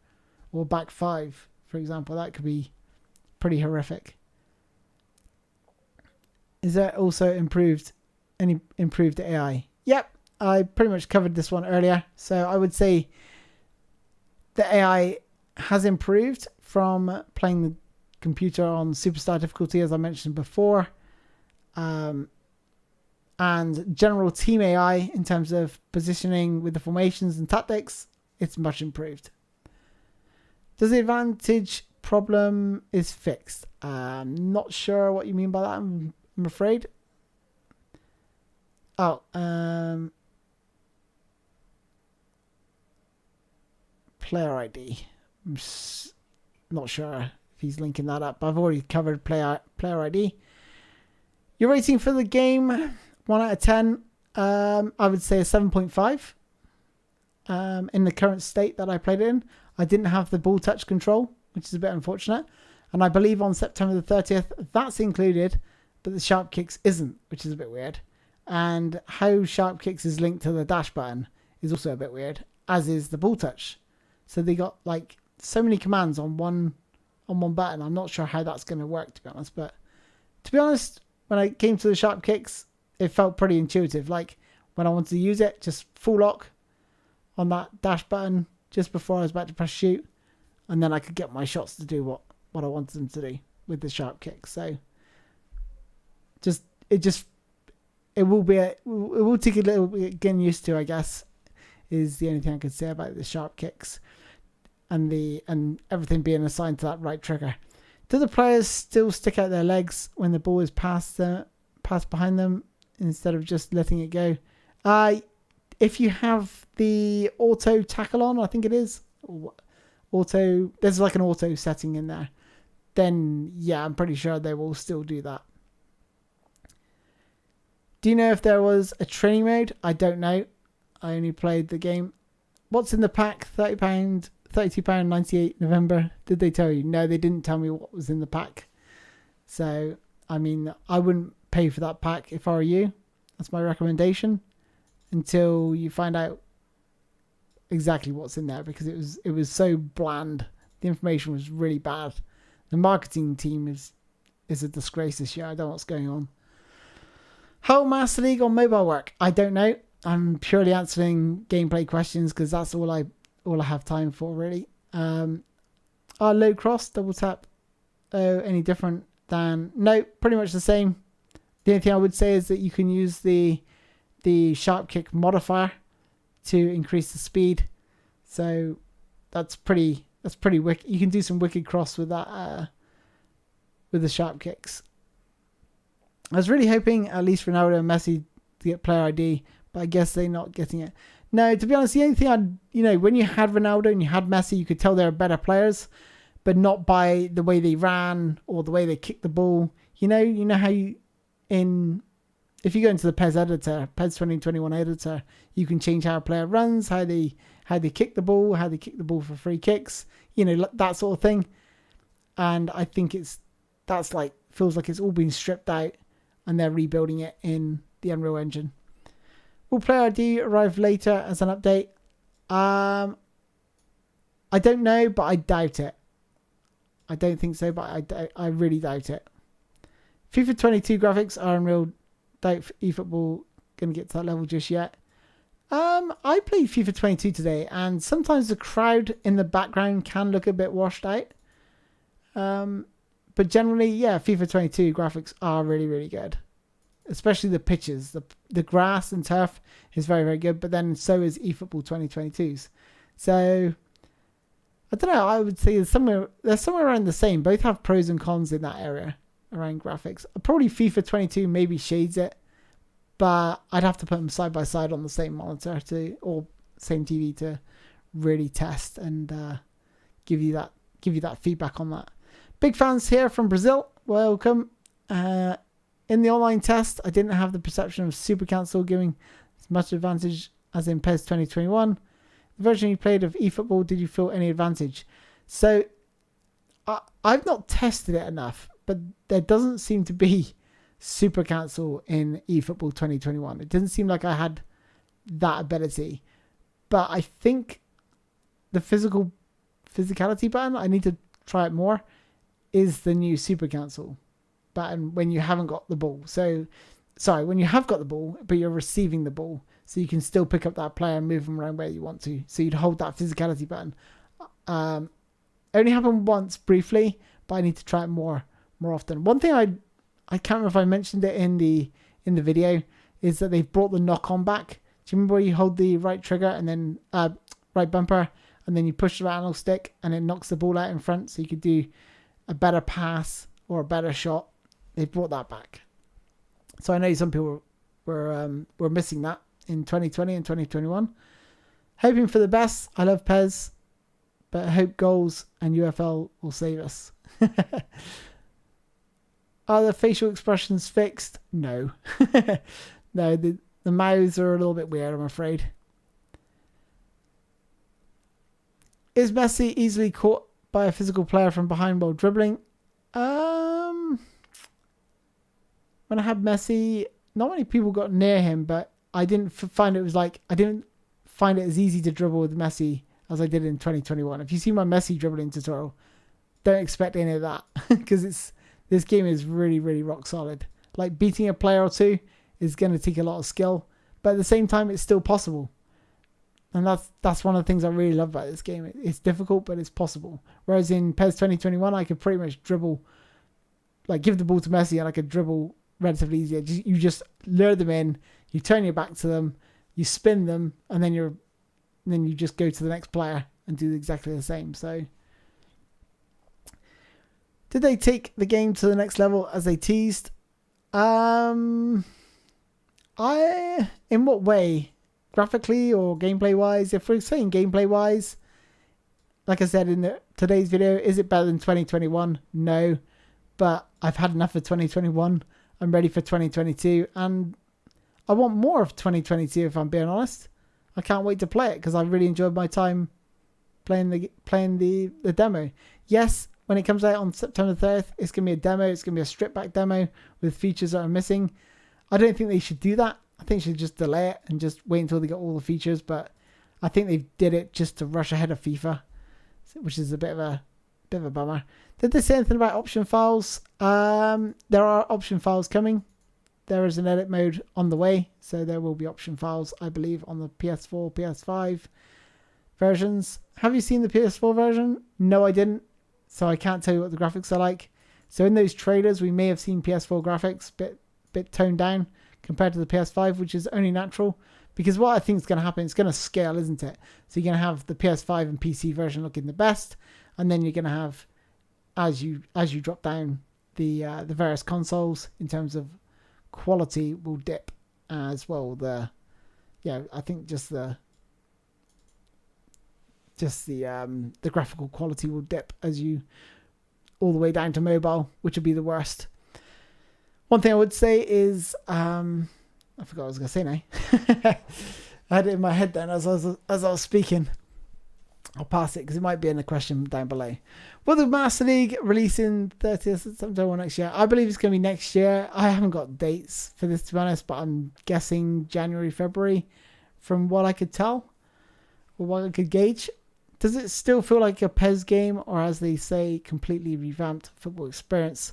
or back five, for example? That could be pretty horrific. Is there also improved AI? Yep, I pretty much covered this one earlier. So I would say the AI has improved from playing the computer on superstar difficulty, as I mentioned before. And general team AI in terms of positioning with the formations and tactics, it's much improved. Does the advantage problem is fixed? I'm not sure what you mean by that, I'm afraid. Player ID. I'm not sure if he's linking that up. I've already covered player ID. Your rating for the game, 1 out of 10. I would say a 7.5. In the current state that I played in, I didn't have the ball touch control, which is a bit unfortunate. And I believe on September the 30th, that's included, but the sharp kicks isn't, which is a bit weird. And how sharp kicks is linked to the dash button is also a bit weird, as is the ball touch. So they got like so many commands on one button. I'm not sure how that's going to work, to be honest. But to be honest, when I came to the sharp kicks, it felt pretty intuitive. Like when I wanted to use it, just full lock on that dash button just before I was about to press shoot, and then I could get my shots to do what I wanted them to do with the sharp kick. So it will take a little bit getting used to, I guess, is the only thing I could say about the sharp kicks and everything being assigned to that right trigger. Do the players still stick out their legs when the ball is passed behind them instead of just letting it go? If you have the auto tackle on, I think it is there's like an auto setting in there, then yeah, I'm pretty sure they will still do that. Do you know if there was a training mode? I don't know. I only played the game. What's in the pack? £30, £32.98 November. Did they tell you? No, they didn't tell me what was in the pack. So, I mean, I wouldn't pay for that pack if I were you. That's my recommendation. Until you find out exactly what's in there, because it was so bland. The information was really bad. The marketing team is a disgrace this year. I don't know what's going on. How will Master League on mobile work? I don't know. I'm purely answering gameplay questions because that's all I have time for, really. Are low cross, double tap, any different than... No, pretty much the same. The only thing I would say is that you can use the sharp kick modifier to increase the speed. So that's pretty wicked. You can do some wicked cross with that, with the sharp kicks. I was really hoping at least Ronaldo and Messi to get player ID, but I guess they're not getting it. No, to be honest, the only thing when you had Ronaldo and you had Messi, you could tell they were better players, but not by the way they ran or the way they kicked the ball. You know how if you go into the PES editor, PES 2021 editor, you can change how a player runs, how they kick the ball, how they kick the ball for free kicks, that sort of thing. And I think feels like it's all been stripped out and they're rebuilding it in the Unreal Engine. Will player ID arrive later as an update? I don't know, but I doubt it. I don't think so, but I really doubt it. FIFA 22 graphics are Unreal. Doubt eFootball going to get to that level just yet. I played FIFA 22 today, and sometimes the crowd in the background can look a bit washed out. But generally, yeah, FIFA 22 graphics are really, really good. Especially the pitches. The grass and turf is very, very good, but then so is eFootball 2022's. So, I don't know, I would say they're somewhere around the same. Both have pros and cons in that area around graphics. Probably FIFA 22 maybe shades it but I'd have to put them side by side on the same monitor or same TV to really test and give you that feedback on that. Big fans here from Brazil. Welcome. In the online test, I didn't have the perception of Super Council giving as much advantage as in PES 2021. The version you played of eFootball, did you feel any advantage? So, I've not tested it enough, but there doesn't seem to be Super Council in eFootball 2021. It doesn't seem like I had that ability. But I think the physicality button, I need to try it more, is the new Super Council button when you haven't got the ball. So, sorry, when you have got the ball, but you're receiving the ball, so you can still pick up that player and move them around where you want to. So you'd hold that physicality button. Only happened once briefly, but I need to try it more often. One thing I can't remember if I mentioned it in the video is that they've brought the knock-on back. Do you remember where you hold the right trigger and then right bumper, and then you push the analog stick and it knocks the ball out in front, so you could do a better pass or a better shot? They brought that back. So I know some people were missing that in 2020 and 2021. Hoping for the best. I love PES, but I hope goals and UFL will save us. Are the facial expressions fixed? No. No, the mouths are a little bit weird, I'm afraid. Is Messi easily caught by a physical player from behind while dribbling? When I had Messi, not many people got near him, but I didn't find it as easy to dribble with Messi as I did in 2021. If you see my Messi dribbling tutorial, don't expect any of that because this game is really, really rock solid. Like, beating a player or two is going to take a lot of skill, but at the same time, it's still possible. And that's one of the things I really love about this game. It's difficult, but it's possible. Whereas in PES 2021, I could pretty much dribble, like give the ball to Messi and I could dribble relatively easy. You just lure them in, you turn your back to them, you spin them, and then you just go to the next player and do exactly the same. So, did they take the game to the next level as they teased? In what way? Graphically or gameplay wise? If we're saying gameplay wise, like I said in today's video, is it better than 2021? No, but I've had enough of 2021. I'm ready for 2022, and I want more of 2022 if I'm being honest. I can't wait to play it because I really enjoyed my time playing the demo. Yes, when it comes out on September 3rd, it's going to be a demo. It's going to be a stripped back demo with features that are missing. I don't think they should do that. I think they should just delay it and just wait until they get all the features. But I think they did it just to rush ahead of FIFA, which is a bit of a bummer. Did they say anything about option files? There are option files coming. There is an edit mode on the way, so there will be option files, I believe, on the PS4, PS5 versions. Have you seen the PS4 version? No, I didn't. So I can't tell you what the graphics are like. So in those trailers, we may have seen PS4 graphics bit toned down compared to the PS5, which is only natural. Because what I think is going to happen, it's going to scale, isn't it? So you're going to have the PS5 and PC version looking the best, and then you're going to have, as you drop down the various consoles in terms of quality, will dip as well. I think just the graphical quality will dip as you all the way down to mobile, which will be the worst. One thing I would say is I forgot what I was going to say now. I had it in my head then as I was speaking. I'll pass it because it might be in the question down below. Will the Master League release in 30th September next year? I believe it's going to be next year. I haven't got dates for this, to be honest, but I'm guessing January, February from what I could tell or what I could gauge. Does it still feel like a PES game, or as they say, completely revamped football experience?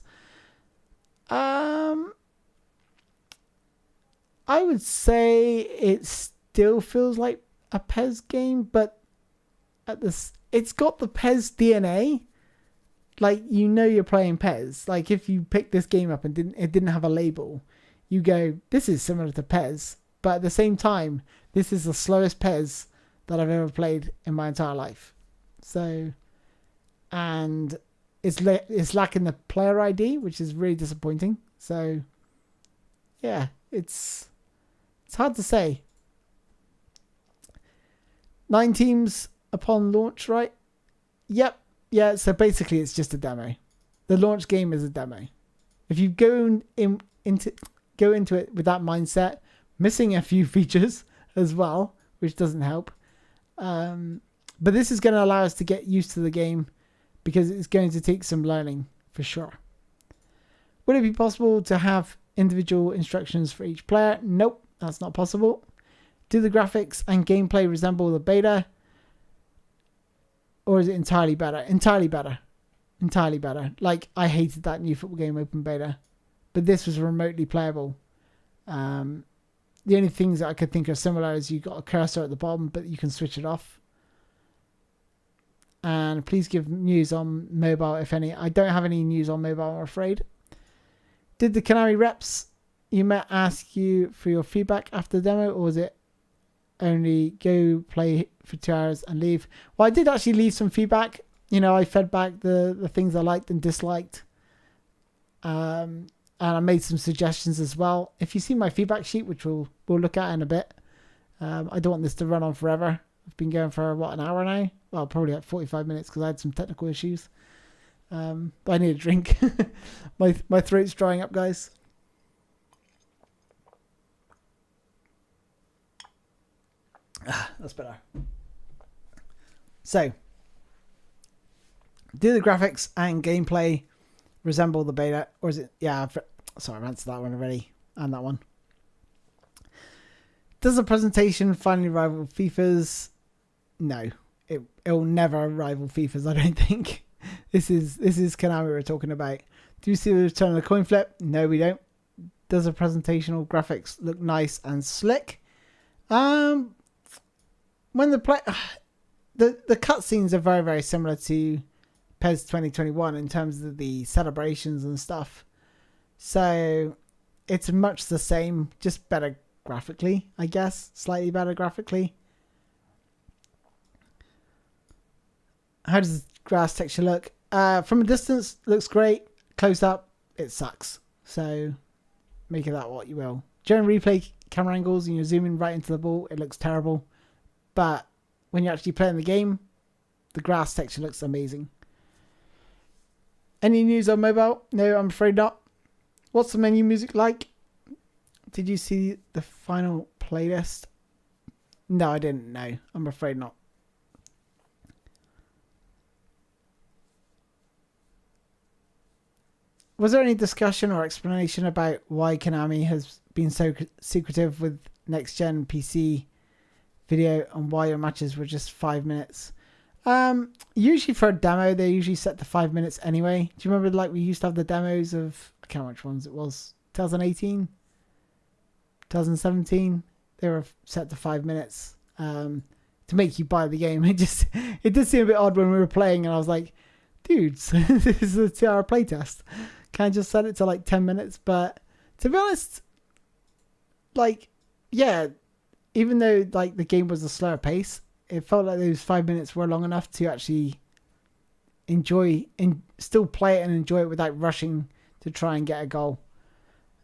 I would say it still feels like a PES game, but it's got the PES DNA. Like, you know you're playing PES. Like, if you pick this game up and it didn't have a label, you go, this is similar to PES. But at the same time, this is the slowest PES that I've ever played in my entire life. So, and it's lacking the player ID, which is really disappointing. So, yeah, it's It's hard to say. 9 teams upon launch, right? Yep. Yeah, so basically it's just a demo. The launch game is a demo. If you go into it with that mindset, missing a few features as well, which doesn't help. But this is going to allow us to get used to the game because it's going to take some learning for sure. Would it be possible to have individual instructions for each player? Nope, that's not possible. Do the graphics and gameplay resemble the beta? Or is it entirely better? Entirely better. Entirely better. Like, I hated that new football game open beta. But this was remotely playable. The only things that I could think are similar is you got a cursor at the bottom, but you can switch it off. And please give news on mobile, if any. I don't have any news on mobile, I'm afraid. Did the Canary reps you met ask you for your feedback after the demo, or was it only go play for 2 hours and leave? Well, I did actually leave some feedback. You know, I fed back the things I liked and disliked. And I made some suggestions as well. If you see my feedback sheet, which we'll look at in a bit, I don't want this to run on forever. I've been going for, an hour now? Well, probably like 45 minutes because I had some technical issues. But I need a drink. my throat's drying up, guys. That's better. So, do the graphics and gameplay resemble the beta, or is it? Yeah, sorry, I've answered that one already, and that one. Does the presentation finally rival FIFA's? No, it will never rival FIFA's. I don't think. This is Konami we're talking about. Do you see the return of the coin flip? No, we don't. Does the presentational graphics look nice and slick? When the cutscenes are very, very similar to PES 2021 in terms of the celebrations and stuff. So it's much the same, just better graphically, I guess. Slightly better graphically. How does the grass texture look? From a distance, looks great. Close up, it sucks. So make of that what you will. During replay camera angles and you're zooming right into the ball, it looks terrible. But when you're actually playing the game, the grass texture looks amazing. Any news on mobile? No, I'm afraid not. What's the menu music like? Did you see the final playlist? No, I didn't. No, I'm afraid not. Was there any discussion or explanation about why Konami has been so secretive with next-gen PC video and why your matches were just 5 minutes? Usually for a demo, they usually set to 5 minutes anyway. Do you remember, like, we used to have the demos of, I can't remember which ones it was, 2018, 2017? They were set to 5 minutes to make you buy the game. It did seem a bit odd when we were playing, and I was like, dudes, this is a 2-hour playtest. Can I just set it to like 10 minutes? But to be honest, like, yeah, even though like the game was a slower pace, it felt like those 5 minutes were long enough to actually enjoy and still play it and enjoy it without rushing to try and get a goal.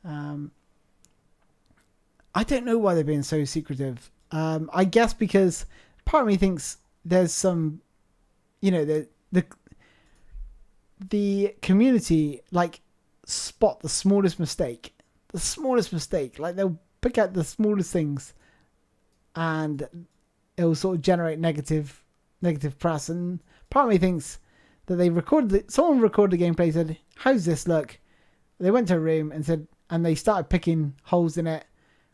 I don't know why they're being so secretive. I guess because part of me thinks there's some, you know, the community like spot the smallest mistake. Like they'll pick out the smallest things and it'll sort of generate negative press. And part of me thinks that someone recorded the gameplay, said, how's this look? They went to a room and they started picking holes in it.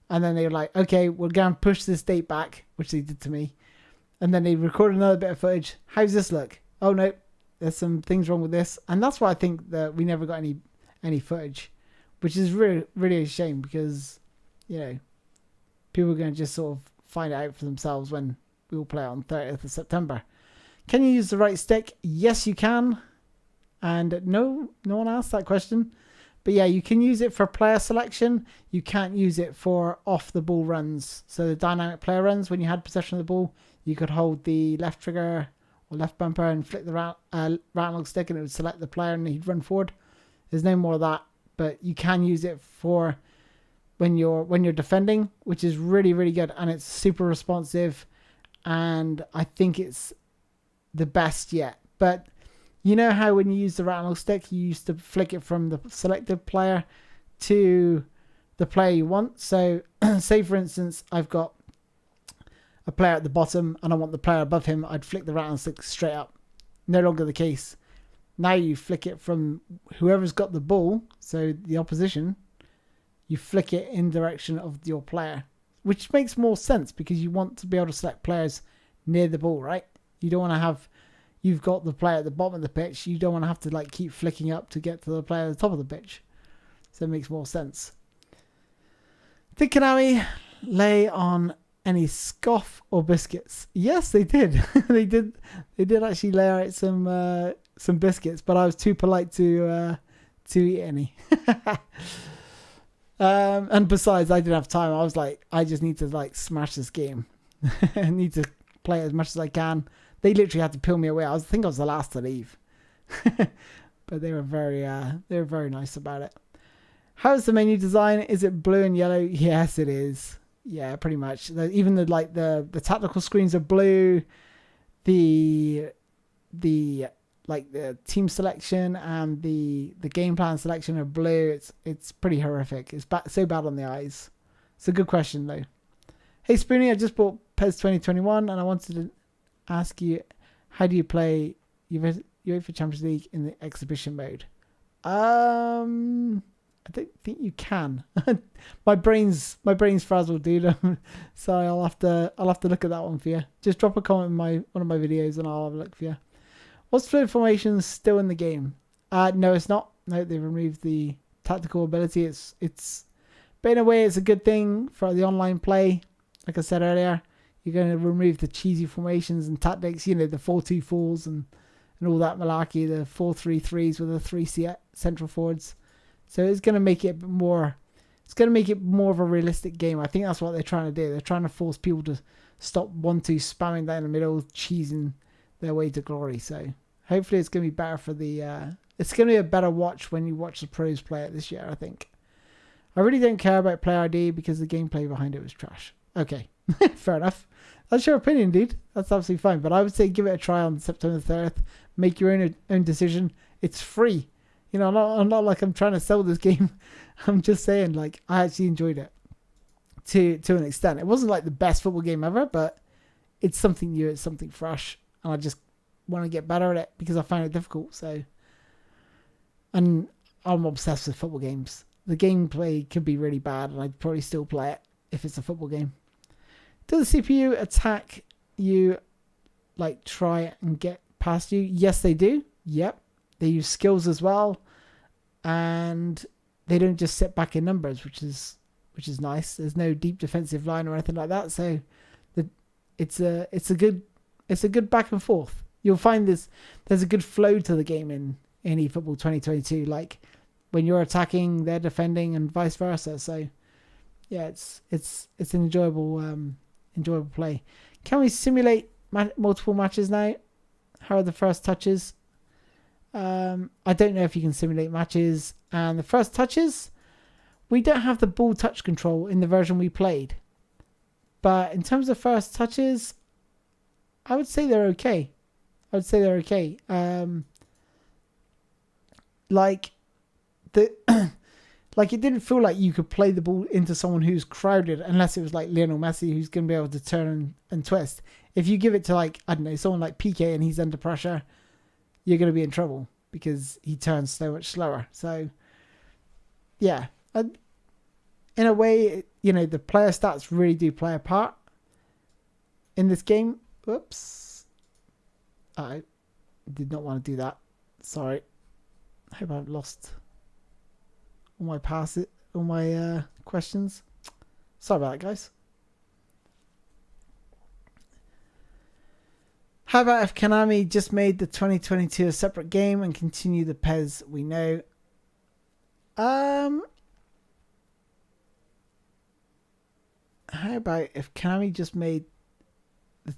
And then they were like, okay, we're going to push this date back, which they did to me. And then they recorded another bit of footage. How's this look? Oh, no, there's some things wrong with this. And that's why I think that we never got any footage, which is really, really a shame because, you know, people are going to just sort of find it out for themselves when we will play it on 30th of September. Can you use the right stick? Yes, you can. And no one asked that question. But yeah, you can use it for player selection. You can't use it for off-the-ball runs. So the dynamic player runs, when you had possession of the ball, you could hold the left trigger or left bumper and flick the right analog stick and it would select the player and he'd run forward. There's no more of that. But you can use it for when you're defending, which is really, really good, and it's super responsive, and I think it's the best yet. But you know how when you use the right analog stick, you used to flick it from the selected player to the player you want. So say for instance, I've got a player at the bottom and I want the player above him, I'd flick the right analog stick straight up. No longer the case. Now you flick it from whoever's got the ball, so the opposition, you flick it in direction of your player, which makes more sense because you want to be able to select players near the ball, right? You don't want to have, you've got the player at the bottom of the pitch, you don't want to have to like keep flicking up to get to the player at the top of the pitch. So it makes more sense. Did Konami lay on any scoff or biscuits? Yes, they did. They did actually lay out some biscuits, but I was too polite to eat any. And besides, I didn't have time. I was like, I just need to like smash this game. I need to play as much as I can. They literally had to peel me away. I think I was the last to leave. But they were very nice about it. How's the menu design? Is it blue and yellow? Yes, it is. Yeah, pretty much. Even the tactical screens are blue. The team selection and the game plan selection are blue. It's pretty horrific. It's so bad on the eyes. It's a good question though. Hey Spoony, I just bought PES 2021 and I wanted to ask you, how do you play UEFA Champions League in the exhibition mode? I don't think you can. my brain's frazzled, dude. So I'll have to look at that one for you. Just drop a comment in one of my videos and I'll have a look for you. Was fluid formation still in the game? No, it's not. No, they removed the tactical ability. But in a way, it's a good thing for the online play. Like I said earlier, you're going to remove the cheesy formations and tactics. You know, the 4-2-4s and all that malarkey. The 4-3-3s with the 3 central forwards. So it's going to make it more. It's going to make it more of a realistic game. I think that's what they're trying to do. They're trying to force people to stop 1-2 spamming down the middle, cheesing their way to glory. So hopefully it's going to be better for the. It's going to be a better watch when you watch the pros play it this year, I think. I really don't care about player ID because the gameplay behind it was trash. Okay, fair enough. That's your opinion, dude. That's absolutely fine. But I would say give it a try on September 3rd. Make your own decision. It's free. You know, I'm not like I'm trying to sell this game. I'm just saying, like, I actually enjoyed it to an extent. It wasn't like the best football game ever, but it's something new. It's something fresh. And I just want to get better at it because I find it difficult. So, and I'm obsessed with football games. The gameplay could be really bad and I'd probably still play it if it's a football game. Does the CPU attack you, like try and get past you? Yes, they do. Yep. They use skills as well. And they don't just sit back in numbers, which is nice. There's no deep defensive line or anything like that. So it's a good back and forth. You'll find there's a good flow to the game in eFootball 2022. Like when you're attacking, they're defending, and vice versa. So yeah, it's an enjoyable play. Can we simulate multiple matches now? How are the first touches? I don't know if you can simulate matches. And the first touches, we don't have the ball touch control in the version we played. But in terms of first touches, I would say they're okay. Like it didn't feel like you could play the ball into someone who's crowded unless it was like Lionel Messi who's going to be able to turn and twist. If you give it to like, I don't know, someone like PK and he's under pressure, you're going to be in trouble because he turns so much slower. So yeah, in a way, you know, the player stats really do play a part in this game. Whoops. I did not want to do that. Sorry. I hope I've lost all my questions. Sorry about that, guys. How about if Konami just made the 2022 a separate game and continue the PES we know? How about if Konami just made the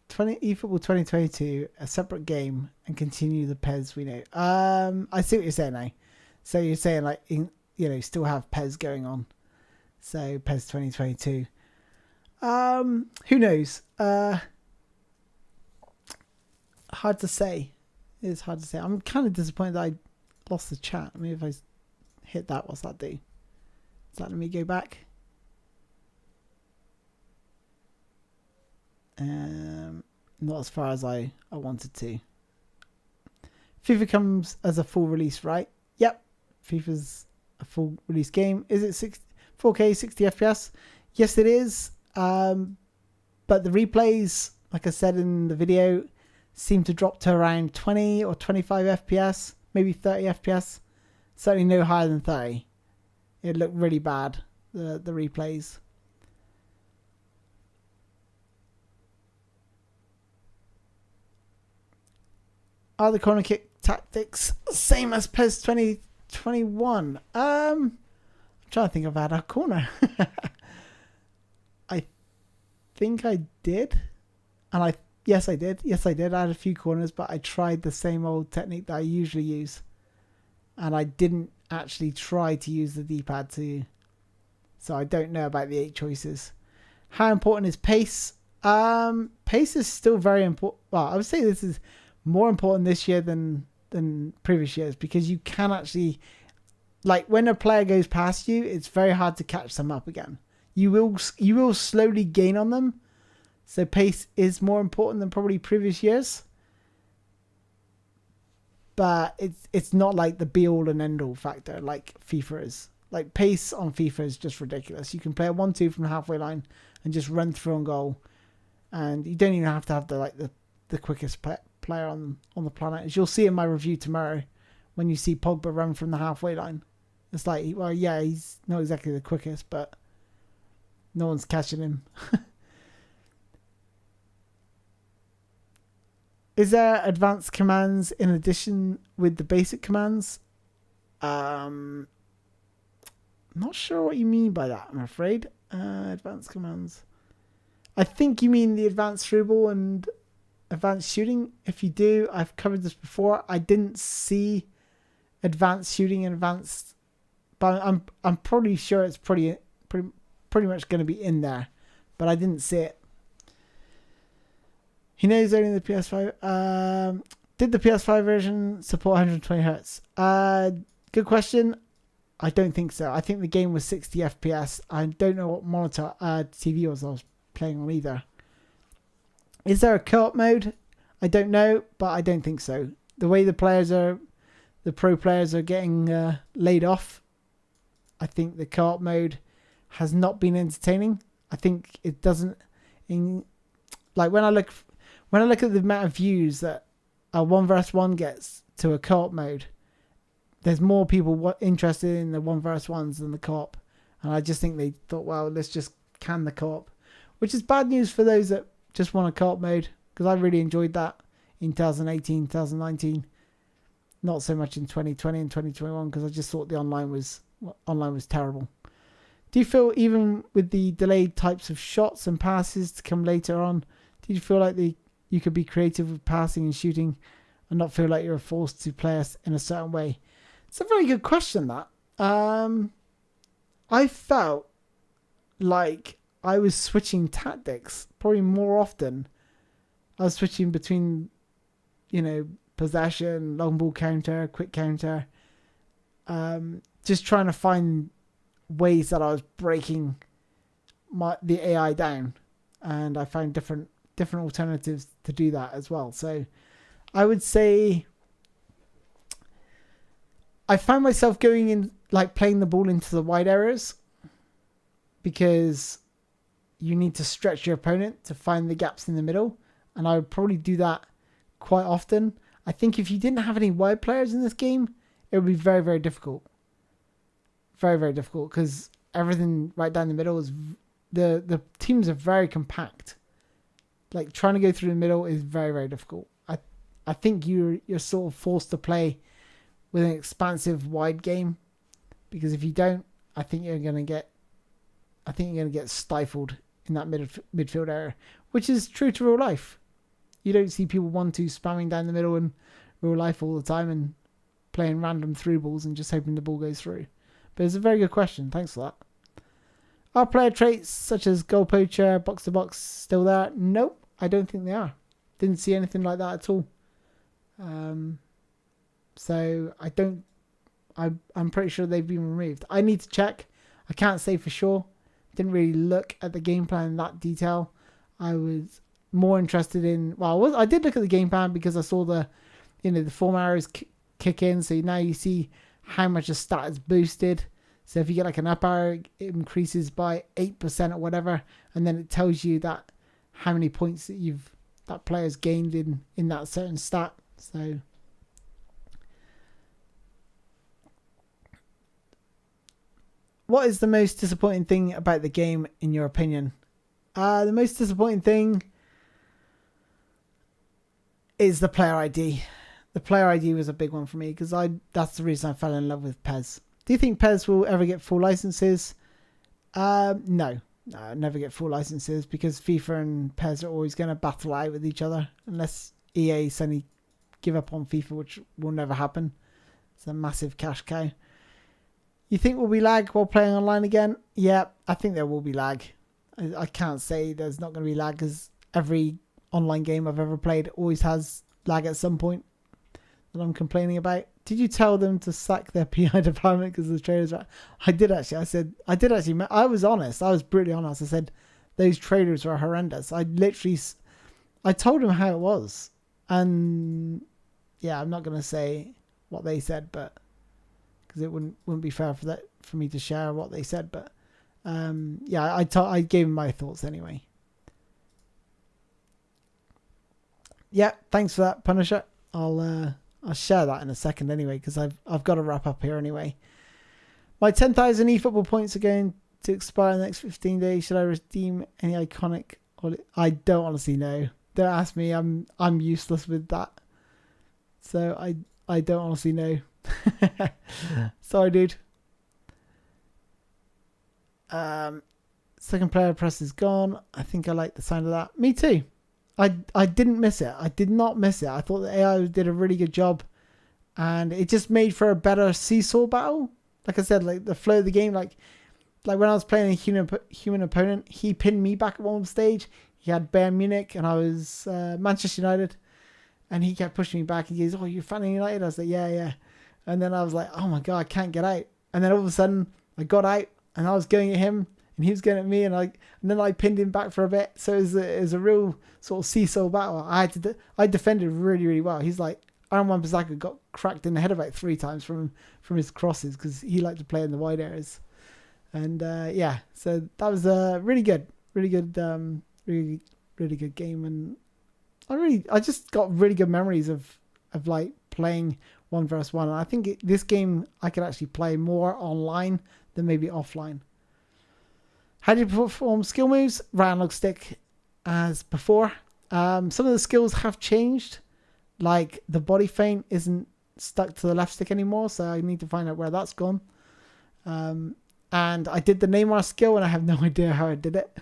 eFootball 2022 a separate game and continue the PES we know? I see what you're saying now. So you're saying like, still have PES going on. So PES 2022. Who knows? Hard to say. It's hard to say. I'm kind of disappointed that I lost the chat. I mean, if I hit that, what's that do? Is that let me go back? Not as far as I wanted to. FIFA comes as a full release, right? Yep. FIFA's a full release game. Is it 4K 60 FPS? Yes, it is. But the replays, like I said in the video, seem to drop to around 20 or 25 FPS, maybe 30 FPS. Certainly no higher than 30. It looked really bad, the replays. Are the corner kick tactics same as PES 2021? I'm trying to think if I had a corner. I think I did. And yes, I did. Yes, I did. I had a few corners, but I tried the same old technique that I usually use. And I didn't actually try to use the D-pad so I don't know about the 8 choices. How important is pace? Pace is still very important. Well, I would say this is more important this year than previous years, because you can actually, like, when a player goes past you, it's very hard to catch them up again. You will slowly gain on them. So pace is more important than probably previous years. But it's not like the be all and end all factor like FIFA is. Like, pace on FIFA is just ridiculous. You can play a 1-2 from the halfway line and just run through on goal, and you don't even have to have the quickest player on the planet. As you'll see in my review tomorrow, when you see Pogba run from the halfway line, it's like, well, yeah, he's not exactly the quickest, but no one's catching him. Is there advanced commands in addition with the basic commands? Not sure what you mean by that, I'm afraid. Advanced commands. I think you mean the advanced through ball and advanced shooting. If you do, I've covered this before. I didn't see advanced shooting and advanced, but I'm probably sure it's pretty much going to be in there, but I didn't see it. He knows only the PS5. Did the PS5 version support 120 hertz? Good question. I don't think so. I think the game was 60 FPS. I don't know what monitor TV was I was playing on either. Is there a co-op mode? I don't know, but I don't think so. The way the pro players are getting laid off, I think the co-op mode has not been entertaining. I think it doesn't. Like, when I look at the amount of views that a 1v1 gets to a co-op mode, there's more people interested in the 1v1s than the co-op. And I just think they thought, well, let's just can the co-op, which is bad news for those that just want a co-op mode, because I really enjoyed that in 2018, 2019. Not so much in 2020 and 2021, because I just thought the online was terrible. Do you feel, even with the delayed types of shots and passes to come later on, did you feel like you could be creative with passing and shooting and not feel like you're forced to play us in a certain way? It's a very good question, that. I felt like I was switching tactics probably more often. I was switching between, possession, long ball counter, quick counter. Just trying to find ways that I was breaking the AI down. And I found different alternatives to do that as well. So I would say I found myself going in, like, playing the ball into the wide areas, because you need to stretch your opponent to find the gaps in the middle. And I would probably do that quite often. I think if you didn't have any wide players in this game, it would be very, very difficult. Very, very difficult, because everything right down the middle is... The teams are very compact. Like, trying to go through the middle is very, very difficult. I think you're sort of forced to play with an expansive wide game, because if you don't, I think you're going to get stifled in that midfield area, which is true to real life. You don't see people 1-2 spamming down the middle in real life all the time and playing random through balls and just hoping the ball goes through. But it's a very good question. Thanks for that. Are player traits such as goal poacher, box to box still there? Nope, I don't think they are. Didn't see anything like that at all. So I'm pretty sure they've been removed. I need to check. I can't say for sure. Didn't really look at the game plan in that detail. I was more interested in, I did look at the game plan because I saw the form arrows kick in. So now you see how much a stat is boosted. So if you get like an up arrow, it increases by 8% or whatever. And then it tells you that how many points that player's gained in that certain stat. So what is the most disappointing thing about the game in your opinion? The most disappointing thing is the player ID. The player ID was a big one for me because that's the reason I fell in love with PES. Do you think PES will ever get full licenses? No, never get full licenses because FIFA and PES are always going to battle out with each other unless EA suddenly give up on FIFA, which will never happen. It's a massive cash cow. You think we'll be lag while playing online again? Yeah, I think there will be lag. I can't say there's not going to be lag because every online game I've ever played always has lag at some point that I'm complaining about. Did you tell them to sack their PI department because the traders are... I did actually. I was honest. I was brutally honest. I said those traders were horrendous. I told them how it was. And yeah, I'm not going to say what they said, but because it wouldn't be fair for me to share what they said. But yeah, I gave them my thoughts anyway. Yeah, thanks for that, Punisher. I'll share that in a second anyway, because I've got to wrap up here anyway. My 10,000 eFootball points are going to expire in the next 15 days. Should I redeem any iconic? I don't honestly know. Don't ask me. I'm useless with that. So I don't honestly know. Sorry, dude. Second player press is gone. I think I like the sound of that. Me too. I didn't miss it. I did not miss it. I thought the AI did a really good job, and it just made for a better seesaw battle. Like I said, like the flow of the game, like when I was playing a human opponent, he pinned me back at one stage. He had Bayern Munich, and I was Manchester United, and he kept pushing me back. And he goes, "Oh, you're fan of United?" I was like, "Yeah." And then I was like, "Oh my god, I can't get out." And then all of a sudden, I got out, and I was going at him, and he was going at me, and then I pinned him back for a bit. So it was a real sort of seesaw battle. I defended really, really well. He's like, Aaron Wan-Bissaka got cracked in the head about 3 times from his crosses because he liked to play in the wide areas. And yeah, so that was a really good game. And I just got really good memories of like playing 1 versus 1. And I think this game I could actually play more online than maybe offline. How do you perform skill moves? Right analog stick as before. Some of the skills have changed. Like the body feint isn't stuck to the left stick anymore, so I need to find out where that's gone. And I did the Neymar skill, and I have no idea how I did it.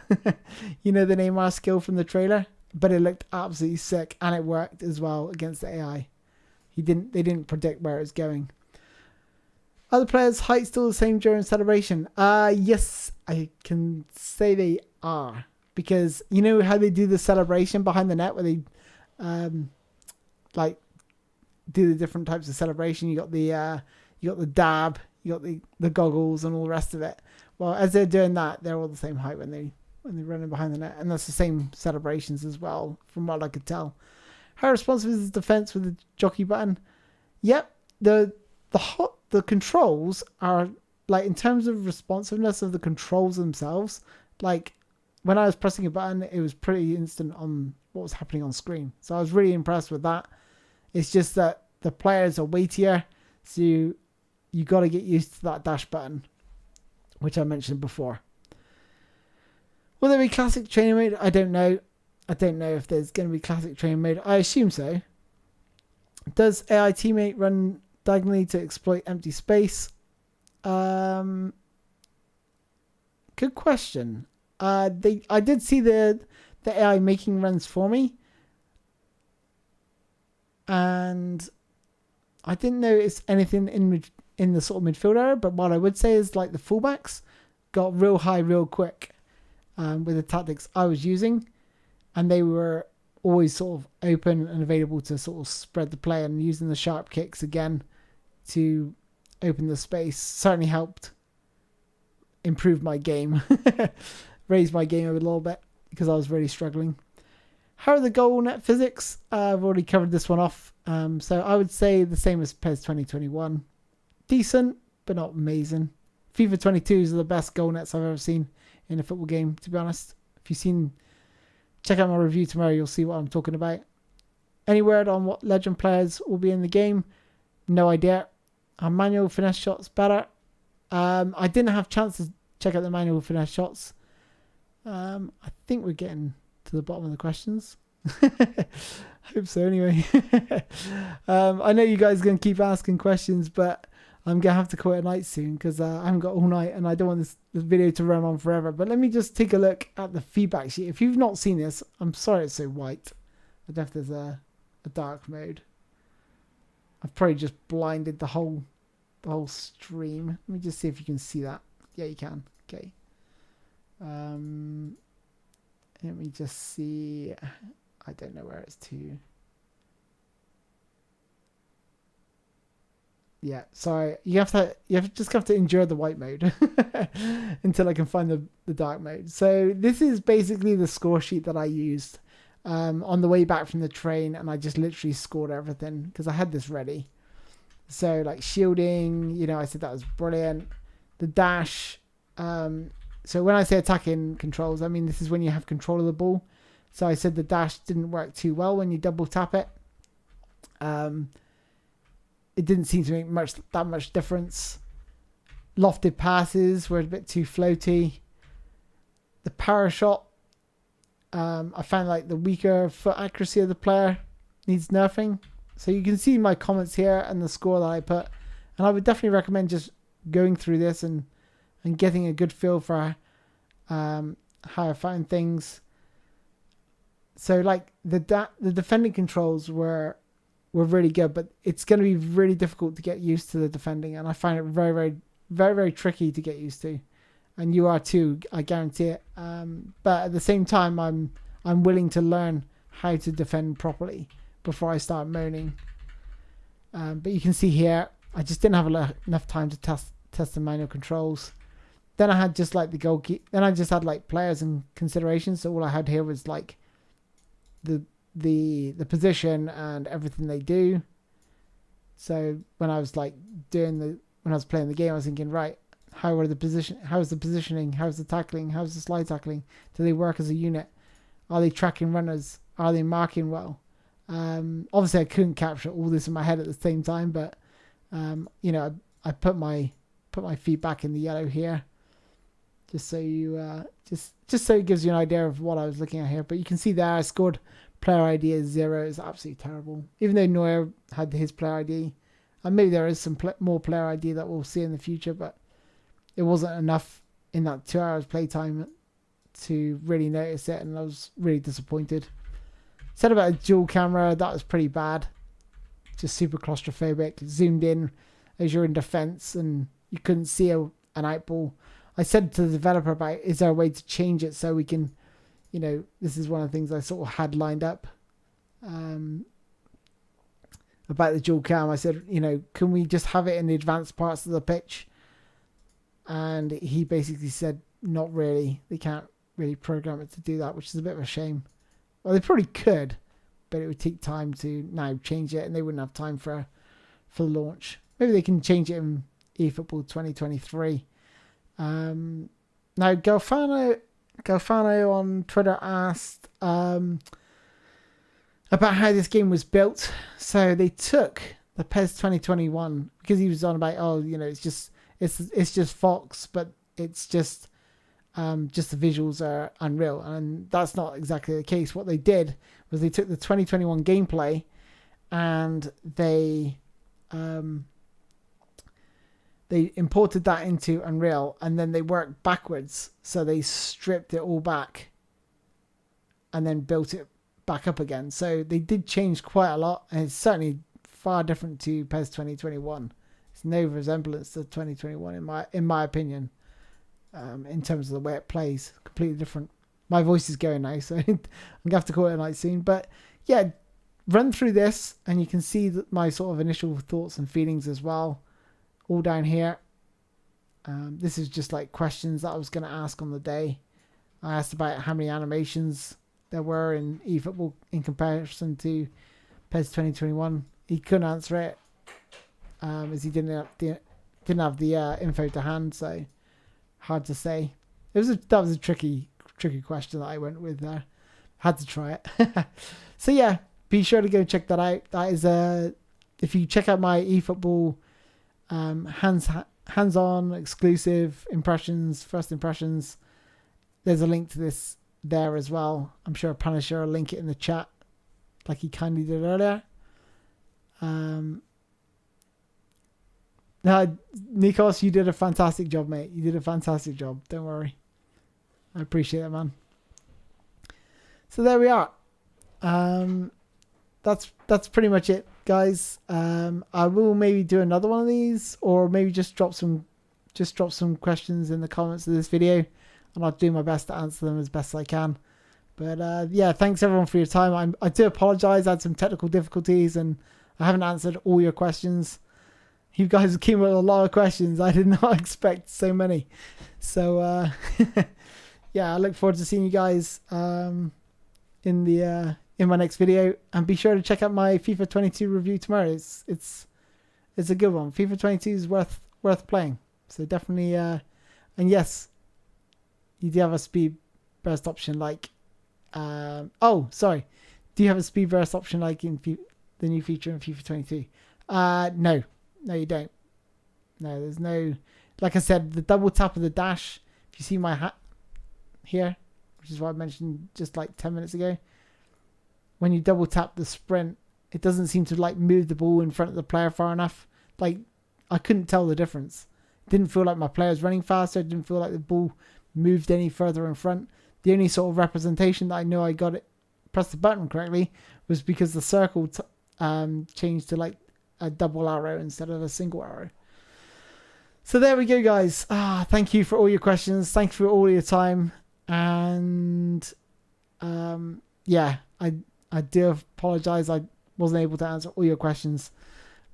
You know the Neymar skill from the trailer? But it looked absolutely sick, and it worked as well against the AI. They didn't predict where it was going. Are the players' height still the same during celebration? Yes, I can say they are. Because you know how they do the celebration behind the net where they like do the different types of celebration. You got the dab, you got the goggles and all the rest of it. Well, as they're doing that, they're all the same height when they're running behind the net, and that's the same celebrations as well, from what I could tell. How responsive is the defense with the jockey button? Yep, the controls are like, in terms of responsiveness of the controls themselves, like when I was pressing a button, it was pretty instant on what was happening on screen. So I was really impressed with that. It's just that the players are weightier, so you got to get used to that dash button, which I mentioned before. Will there be classic training mode? I don't know. I don't know if there's going to be classic training mode. I assume so. Does AI teammate run diagonally to exploit empty space? Good question. I did see the AI making runs for me, and I didn't notice anything in the sort of midfield area. But what I would say is, like, the fullbacks got real high real quick with the tactics I was using, and they were always sort of open and available to sort of spread the play, and using the sharp kicks again to open the space certainly helped improve my game, raise my game a little bit because I was really struggling. How are the goal net physics? I've already covered this one off. So I would say the same as PES 2021. Decent, but not amazing. FIFA 22s are the best goal nets I've ever seen in a football game, to be honest. If you've seen, check out my review tomorrow, you'll see what I'm talking about. Any word on what legend players will be in the game? No idea. Are manual finesse shots better? I didn't have a chance to check out the manual finesse shots. I think we're getting to the bottom of the questions. Hope so anyway. I know you guys are going to keep asking questions, but I'm going to have to call it a night soon because I haven't got all night and I don't want this video to run on forever. But let me just take a look at the feedback sheet. If you've not seen this, I'm sorry it's so white. I don't know if there's a dark mode. I've probably just blinded the whole stream. Let me just see if you can see that. Yeah, you can. Okay. Let me just see. I don't know where it's to. Yeah, sorry. You just have to endure the white mode until I can find the dark mode. So this is basically the score sheet that I used on the way back from the train, and I just literally scored everything because I had this ready. So like shielding, I said that was brilliant. The dash. So when I say attacking controls, I mean this is when you have control of the ball. So I said the dash didn't work too well when you double tap it. It didn't seem to make that much difference. Lofted passes were a bit too floaty. The power shot, I found like the weaker foot accuracy of the player needs nerfing. So you can see my comments here and the score that I put. And I would definitely recommend just going through this and getting a good feel for how I find things. So like the defending controls were really good, but it's going to be really difficult to get used to the defending, and I find it very, very, very, very tricky to get used to, and you are too, I guarantee it. But at the same time, I'm willing to learn how to defend properly before I start moaning. But you can see here, I just didn't have enough time to test the manual controls. Then I had just like the goalkeeper. Then I just had like players and considerations. So all I had here was like the position and everything they do. So when I was like when I was playing the game, I was thinking, right, how's the positioning, how's the tackling, how's the slide tackling, do they work as a unit, are they tracking runners, are they marking well? Obviously I couldn't capture all this in my head at the same time, but I put my feedback in the yellow here just so you just so it gives you an idea of what I was looking at here. But you can see there I scored player ID as 0. It's absolutely terrible. Even though Neuer had his player ID, and maybe there is some more player ID that we'll see in the future, but it wasn't enough in that 2 hours playtime to really notice it, and I was really disappointed. Said about a dual camera, that was pretty bad. Just super claustrophobic. Zoomed in as you're in defense and you couldn't see an outball. I said to the developer about, is there a way to change it so we can, this is one of the things I sort of had lined up about the dual cam. I said, can we just have it in the advanced parts of the pitch? And he basically said, not really. They can't really program it to do that, which is a bit of a shame. Well, they probably could, but it would take time to now change it, and they wouldn't have time for the launch. Maybe they can change it in eFootball 2023. Now, Galfano on Twitter asked about how this game was built. So they took the PES 2021 because he was on about, it's just Fox, but it's just the visuals are unreal, and that's not exactly the case. What they did was they took the 2021 gameplay and they imported that into Unreal, and then they worked backwards. So they stripped it all back and then built it back up again. So they did change quite a lot, and it's certainly far different to PES 2021. It's no resemblance to 2021 in my opinion. in terms of the way it plays. Completely different. My voice is going now, so I'm going to have to call it a night soon. But yeah, run through this and you can see my sort of initial thoughts and feelings as well. All down here. This is just like questions that I was going to ask on the day. I asked about how many animations there were in eFootball in comparison to PES 2021. He couldn't answer it as he didn't have the info to hand, so hard to say. That was a tricky question that I went with there. Had to try it. So yeah, be sure to go check that out. That is if you check out my eFootball hands-on exclusive impressions, first impressions, there's a link to this there as well. I'm sure Punisher will link it in the chat like he kindly did earlier. No, Nikos, you did a fantastic job, mate. You did a fantastic job. Don't worry. I appreciate it, man. So there we are. That's pretty much it, guys. I will maybe do another one of these, or maybe just drop some questions in the comments of this video, and I'll do my best to answer them as best I can. But yeah, thanks everyone for your time. I do apologize. I had some technical difficulties and I haven't answered all your questions. You guys came with a lot of questions. I did not expect so many. So yeah, I look forward to seeing you guys in my next video, and be sure to check out my FIFA 22 review tomorrow. It's a good one. FIFA 22 is worth playing. So definitely and yes, you do have a speed burst option like oh, sorry. Do you have a speed burst option like in the new feature in FIFA 22? No, you don't. No, there's no... Like I said, the double tap of the dash, if you see my hat here, which is what I mentioned just like 10 minutes ago, when you double tap the sprint, it doesn't seem to like move the ball in front of the player far enough. Like, I couldn't tell the difference. It didn't feel like my player was running faster. It didn't feel like the ball moved any further in front. The only sort of representation that I know I got it, pressed the button correctly, was because the circle changed to like a double arrow instead of a single arrow. So there we go, guys. Thank you for all your questions. Thank you for all your time. And yeah, I do apologize. I wasn't able to answer all your questions,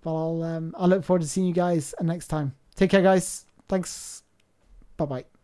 but I'll look forward to seeing you guys next time. Take care, guys. Thanks. Bye bye.